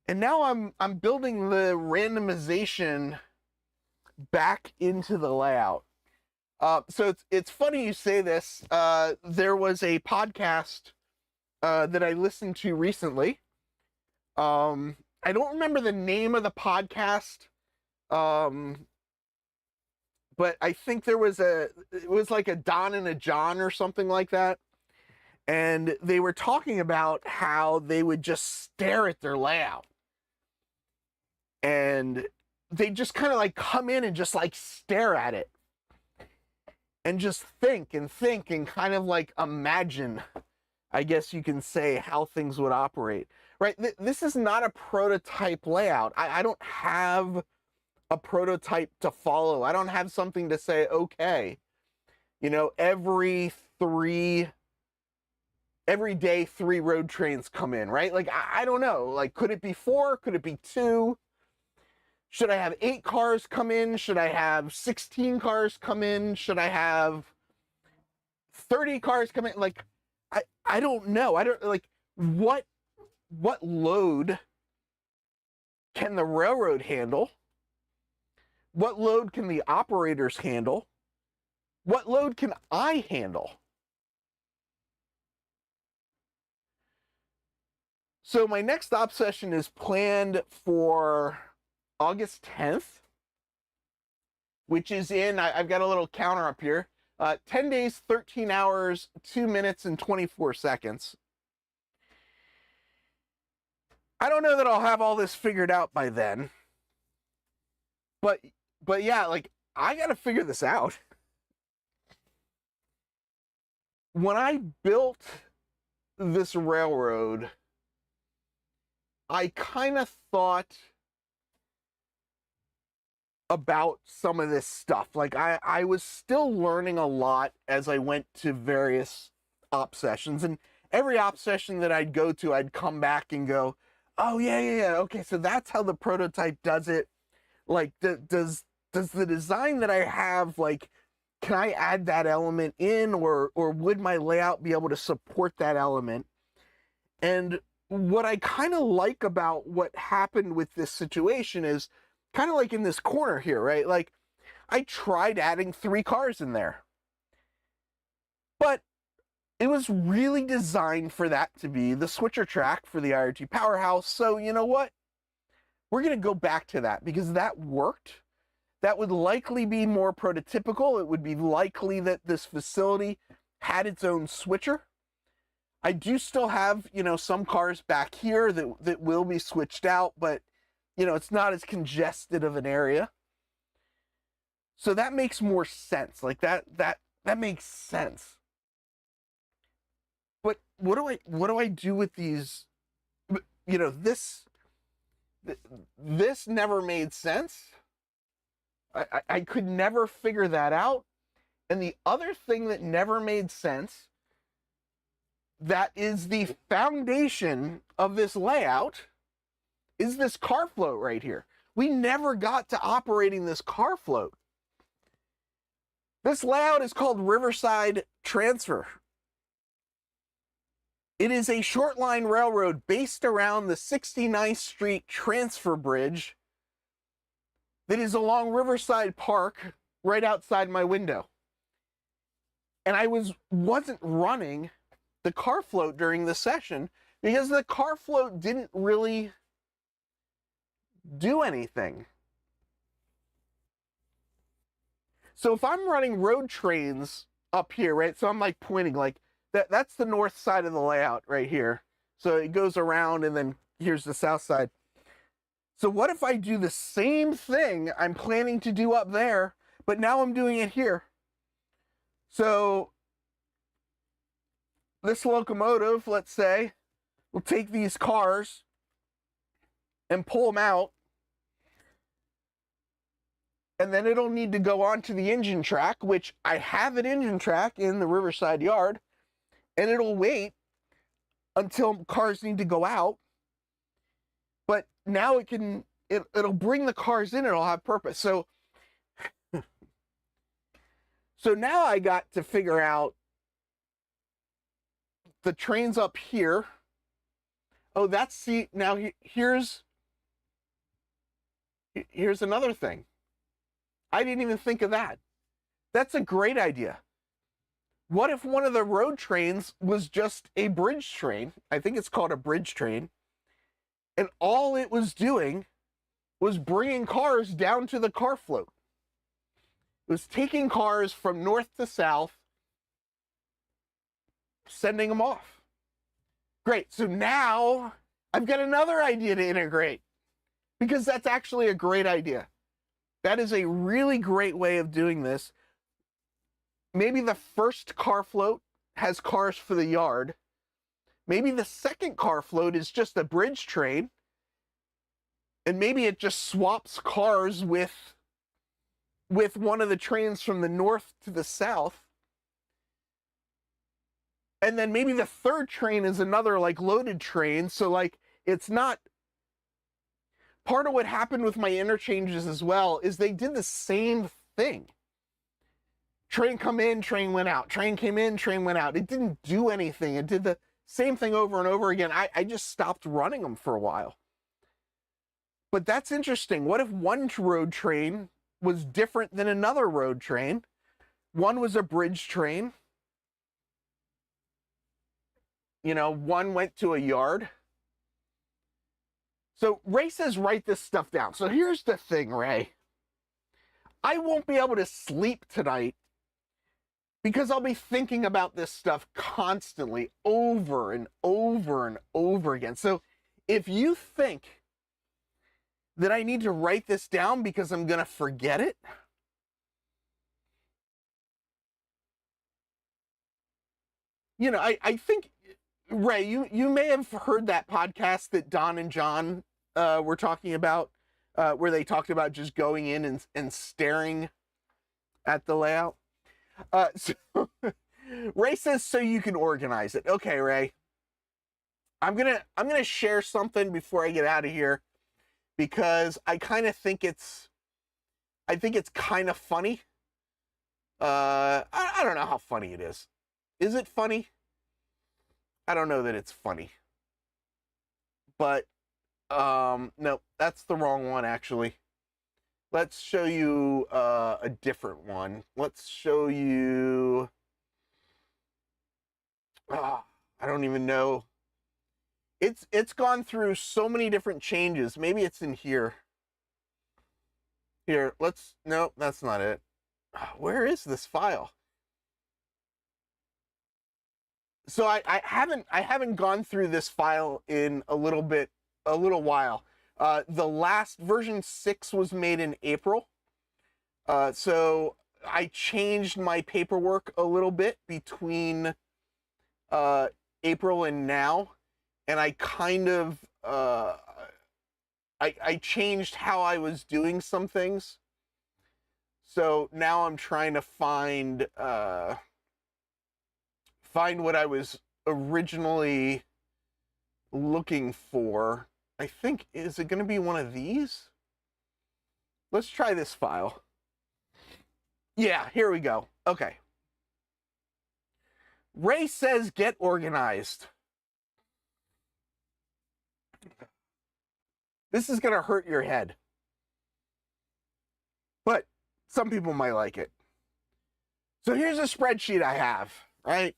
And now I'm building the randomization back into the layout. So it's funny you say this. There was a podcast that I listened to recently. I don't remember the name of the podcast, but I think it was like a Don and a John or something like that. And they were talking about how they would just stare at their layout. And they just kind of like come in and just like stare at it. And just think and kind of like imagine, I guess you can say, how things would operate. Right? This is not a prototype layout. I don't have a prototype to follow. I don't have something to say, okay, you know, every day 3 road trains come in, right? Like, I don't know. Like, could it be 4? Could it be 2? Should I have 8 cars come in? Should I have 16 cars come in? Should I have 30 cars come in? Like, I don't know. I don't, like, what load can the railroad handle? What load can the operators handle? What load can I handle? So my next op session is planned for August 10th, which is in, I've got a little counter up here, 10 days, 13 hours, 2 minutes, and 24 seconds. I don't know that I'll have all this figured out by then, but yeah, like, I got to figure this out. When I built this railroad, I kind of thought about some of this stuff. Like, I was still learning a lot as I went to various op sessions, and every op session that I'd go to, I'd come back and go, oh yeah, okay, so that's how the prototype does it. Like, does the design that I have, like, can I add that element in, or would my layout be able to support that element? And what I kind of like about what happened with this situation is kind of like in this corner here, right? Like, I tried adding 3 cars in there, but it was really designed for that to be the switcher track for the IRT powerhouse. So you know what? We're going to go back to that because that worked. That would likely be more prototypical. It would be likely that this facility had its own switcher. I do still have, you know, some cars back here that will be switched out, but, you know, it's not as congested of an area. So that makes more sense. Like, that makes sense. But what do I do with these? You know, this never made sense. I could never figure that out. And the other thing that never made sense, that is the foundation of this layout, is this car float right here. We never got to operating this car float. This layout is called Riverside Transfer. It is a short line railroad based around the 69th Street Transfer Bridge that is along Riverside Park right outside my window. And I wasn't running the car float during the session because the car float didn't really do anything. So if I'm running road trains up here, right? So I'm like pointing like that's the north side of the layout right here. So it goes around and then here's the south side. So what if I do the same thing I'm planning to do up there, but now I'm doing it here? So this locomotive, let's say, will take these cars and pull them out, and then it'll need to go onto the engine track, which I have an engine track in the Riverside yard, and it'll wait until cars need to go out. But now it'll bring the cars in, it'll have purpose. So now I got to figure out the trains up here. Oh, now here's another thing. I didn't even think of that. That's a great idea. What if one of the road trains was just a bridge train? I think it's called a bridge train. And all it was doing was bringing cars down to the car float. It was taking cars from north to south, sending them off. Great. So now I've got another idea to integrate, because that's actually a great idea. That is a really great way of doing this. Maybe the first car float has cars for the yard. Maybe the second car float is just a bridge train. And maybe it just swaps cars with one of the trains from the north to the south. And then maybe the third train is another like loaded train. So like it's not. Part of what happened with my interchanges as well is they did the same thing. Train come in, train went out. Train came in, train went out. It didn't do anything. It did the same thing over and over again. I just stopped running them for a while. But that's interesting. What if one road train was different than another road train? One was a bridge train. You know, one went to a yard. So Ray says, write this stuff down. So here's the thing, Ray. I won't be able to sleep tonight because I'll be thinking about this stuff constantly over and over and over again. So if you think that I need to write this down because I'm going to forget it, you know, I think, Ray, you may have heard that podcast that Don and John were talking about, where they talked about just going in and staring at the layout. So Ray says, so you can organize it. Okay, Ray. I'm gonna share something before I get out of here, because I kind of think it's kind of funny. I don't know how funny it is. Is it funny? I don't know that it's funny. But no, that's the wrong one actually. Let's show you a different one. Let's show you I don't even know. It's gone through so many different changes. Maybe it's in here. Here, no, that's not it. Where is this file? So I haven't gone through this file in a little while. The last version 6 was made in April. So I changed my paperwork a little bit between April and now, and I kind of I changed how I was doing some things. So now I'm trying to find what I was originally looking for. I think, is it going to be one of these? Let's try this file. Yeah, here we go. Okay. Ray says get organized. This is going to hurt your head. But some people might like it. So here's a spreadsheet I have, right?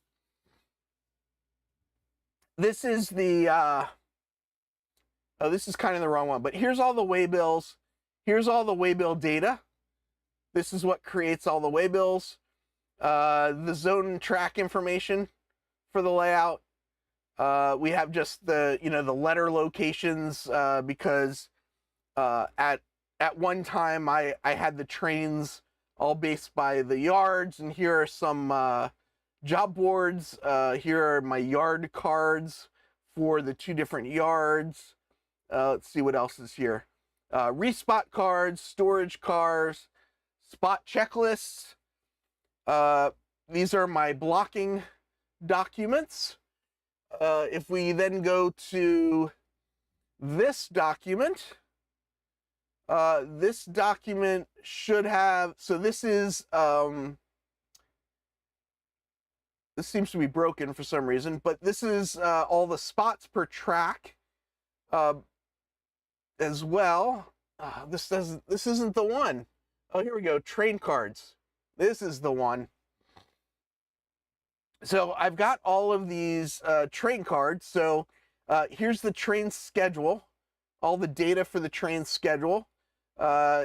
This is the, oh, this is kind of the wrong one, but here's all the waybills. Here's all the waybill data. This is what creates all the waybills. The zone and track information for the layout. We have just the, the letter locations, because at one time I had the trains all based by the yards, and here are some job boards. Here are my yard cards for the 2 different yards. Let's see what else is here. Respot cards, storage cars, spot checklists. These are my blocking documents. If we then go to this document should have, so this is, this seems to be broken for some reason, but this is all the spots per track as well. This isn't the one. Oh, here we go, train cards. This is the one. So I've got all of these train cards. So here's the train schedule, all the data for the train schedule.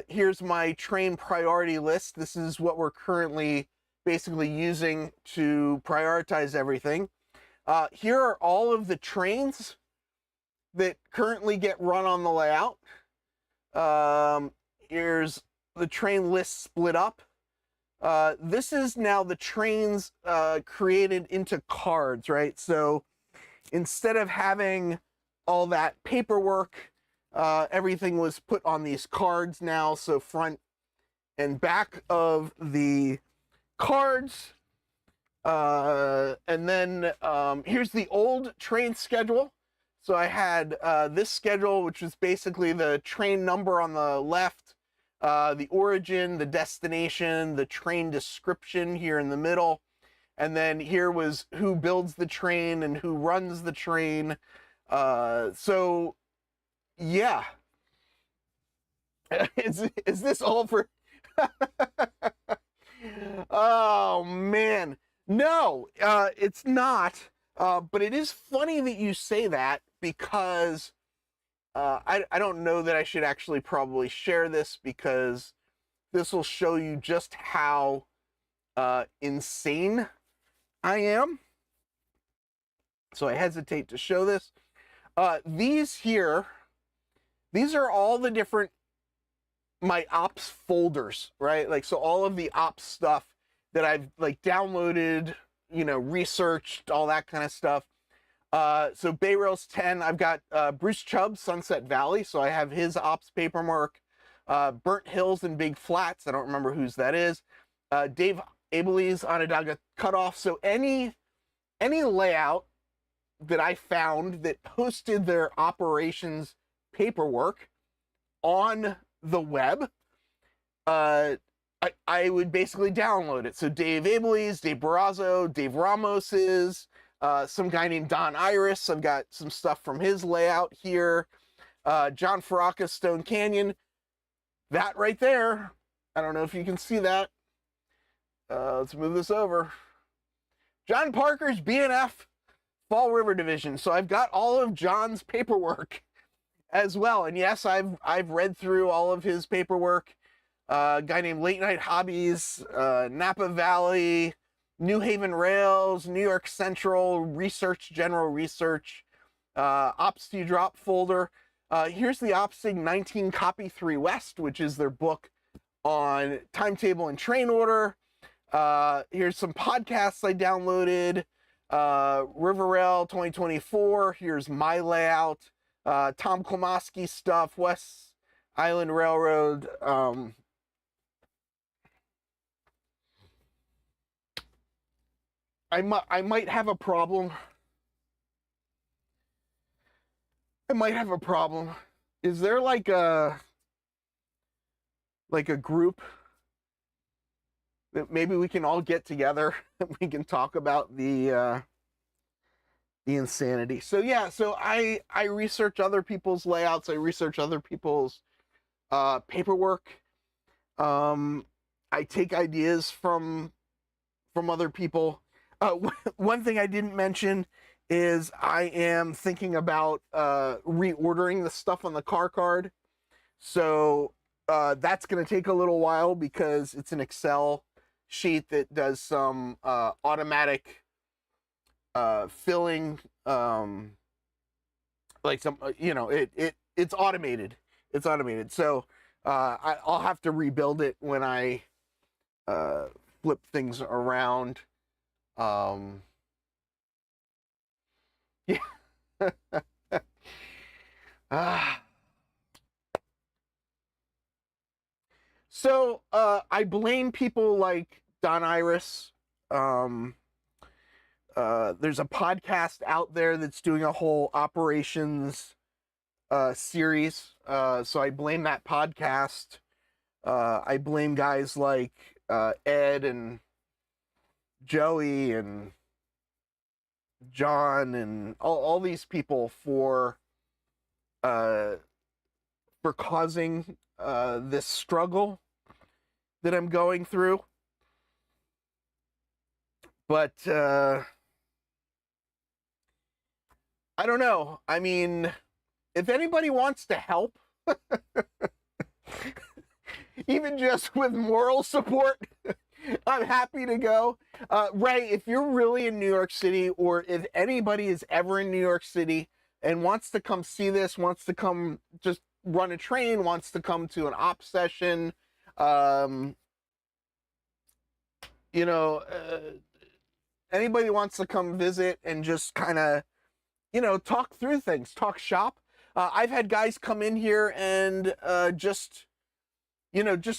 Here's my train priority list. This is what we're currently basically using to prioritize everything. Here are all of the trains that currently get run on the layout. Here's the train list split up. This is now the trains created into cards, right? So instead of having all that paperwork, everything was put on these cards now. So front and back of the cards. And then here's the old train schedule. So I had this schedule, which was basically the train number on the left, the origin, the destination, the train description here in the middle. And then here was who builds the train and who runs the train. So yeah. Is this all for... Oh man. No, it's not. But it is funny that you say that, because I don't know that I should actually probably share this, because this will show you just how insane I am. So I hesitate to show this. These here, these are all the different, my ops folders, right? Like, so all of the ops stuff that I've like downloaded, researched, all that kind of stuff. So Bay Rails 10, I've got Bruce Chubb, Sunset Valley. So I have his ops paperwork. Burnt Hills and Big Flats, I don't remember whose that is. Dave Abeley's Onondaga Cutoff. So any layout that I found that hosted their operations paperwork on the web, I would basically download it. So Dave Abeley's, Dave Barrazo, Dave Ramos's, some guy named Don Iris. I've got some stuff from his layout here. John Faraka's Stone Canyon. That right there. I don't know if you can see that. Let's move this over. John Parker's BNF Fall River Division. So I've got all of John's paperwork as well. And yes, I've read through all of his paperwork. A guy named Late Night Hobbies, Napa Valley, New Haven Rails, New York Central, Research, General Research, Ops to Drop folder. Here's the OpSig 19 Copy 3 West, which is their book on timetable and train order. Here's some podcasts I downloaded. River Rail 2024. Here's my layout. Tom Klomoski stuff, West Island Railroad. I might have a problem. Is there like a group maybe we can all get together and we can talk about the insanity. So yeah, so I research other people's layouts. I research other people's paperwork. I take ideas from other people. One thing I didn't mention is I am thinking about reordering the stuff on the car card. So that's going to take a little while because it's an Excel sheet that does some automatic filling, like some, it's automated. It's automated. So I'll have to rebuild it when I flip things around. Yeah. So I blame people like Don Iris. There's a podcast out there that's doing a whole operations series. So I blame that podcast. I blame guys like Ed and Joey and John and all these people for causing this struggle that I'm going through. But I don't know. I mean, if anybody wants to help, even just with moral support, I'm happy to go. Ray, if you're really in New York City, or if anybody is ever in New York City and wants to come see this, wants to come just run a train, wants to come to an op session, anybody wants to come visit and just kind of, talk through things, talk shop. I've had guys come in here and just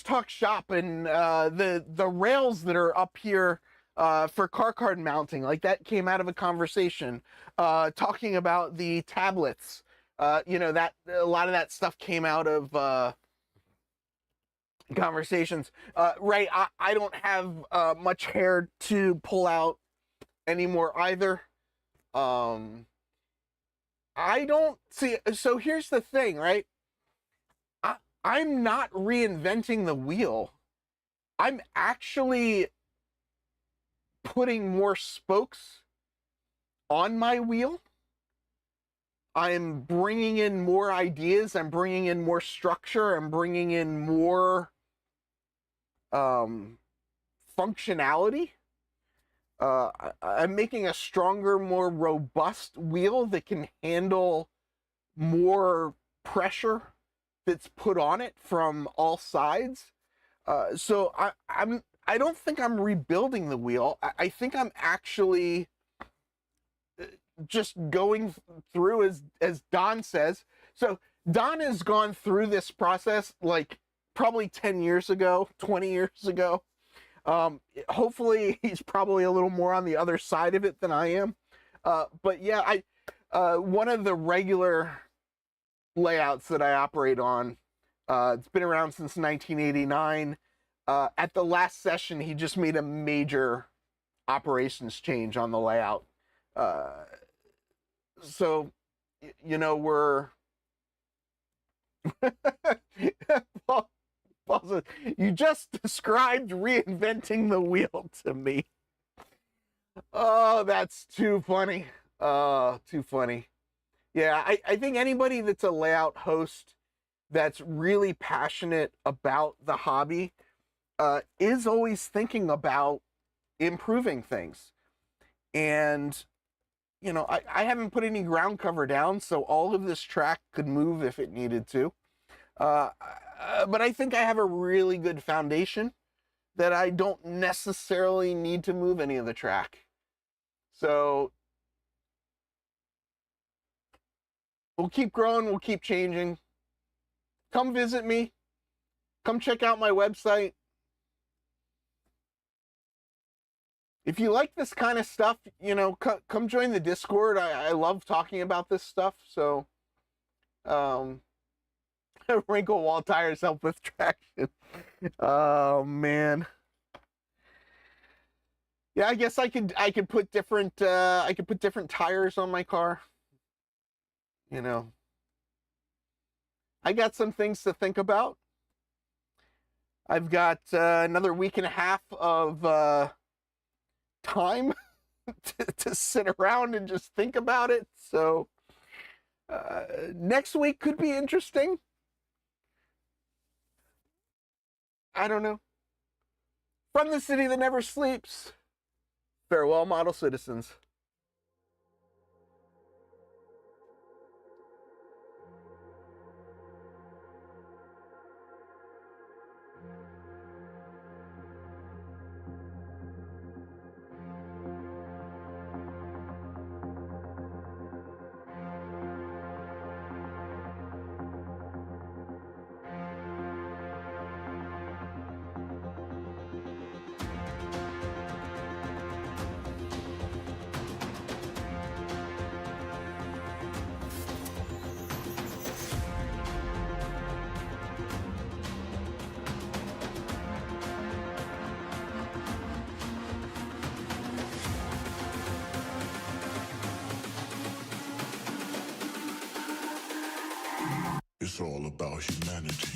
talk shop, and the rails that are up here for car card mounting, like that came out of a conversation. Talking about the tablets, that a lot of that stuff came out of conversations. Ray, I don't have much hair to pull out anymore either. I don't see. So here's the thing, right? I'm not reinventing the wheel. I'm actually putting more spokes on my wheel. I'm bringing in more ideas. I'm bringing in more structure. I'm bringing in more functionality. I'm making a stronger, more robust wheel that can handle more pressure that's put on it from all sides. So I don't think I'm rebuilding the wheel. I think I'm actually just going through, as Don says. So Don has gone through this process like probably 10 years ago, 20 years ago. Hopefully he's probably a little more on the other side of it than I am. But yeah, one of the regular layouts that I operate on, it's been around since 1989. At the last session, he just made a major operations change on the layout. So, we're you just described reinventing the wheel to me. Oh, that's too funny. Too funny. Yeah, I think anybody that's a layout host that's really passionate about the hobby is always thinking about improving things. And, I haven't put any ground cover down, so all of this track could move if it needed to. But I think I have a really good foundation that I don't necessarily need to move any of the track. So we'll keep growing, we'll keep changing. Come visit me. Come check out my website. If you like this kind of stuff, come join the Discord. I love talking about this stuff. So, wrinkle wall tires help with traction. Oh, man. Yeah, I guess I could put different tires on my car. You know, I got some things to think about. I've got another week and a half of time to sit around and just think about it. So next week could be interesting. I don't know. From the city that never sleeps, farewell, model citizens. It's all about humanity.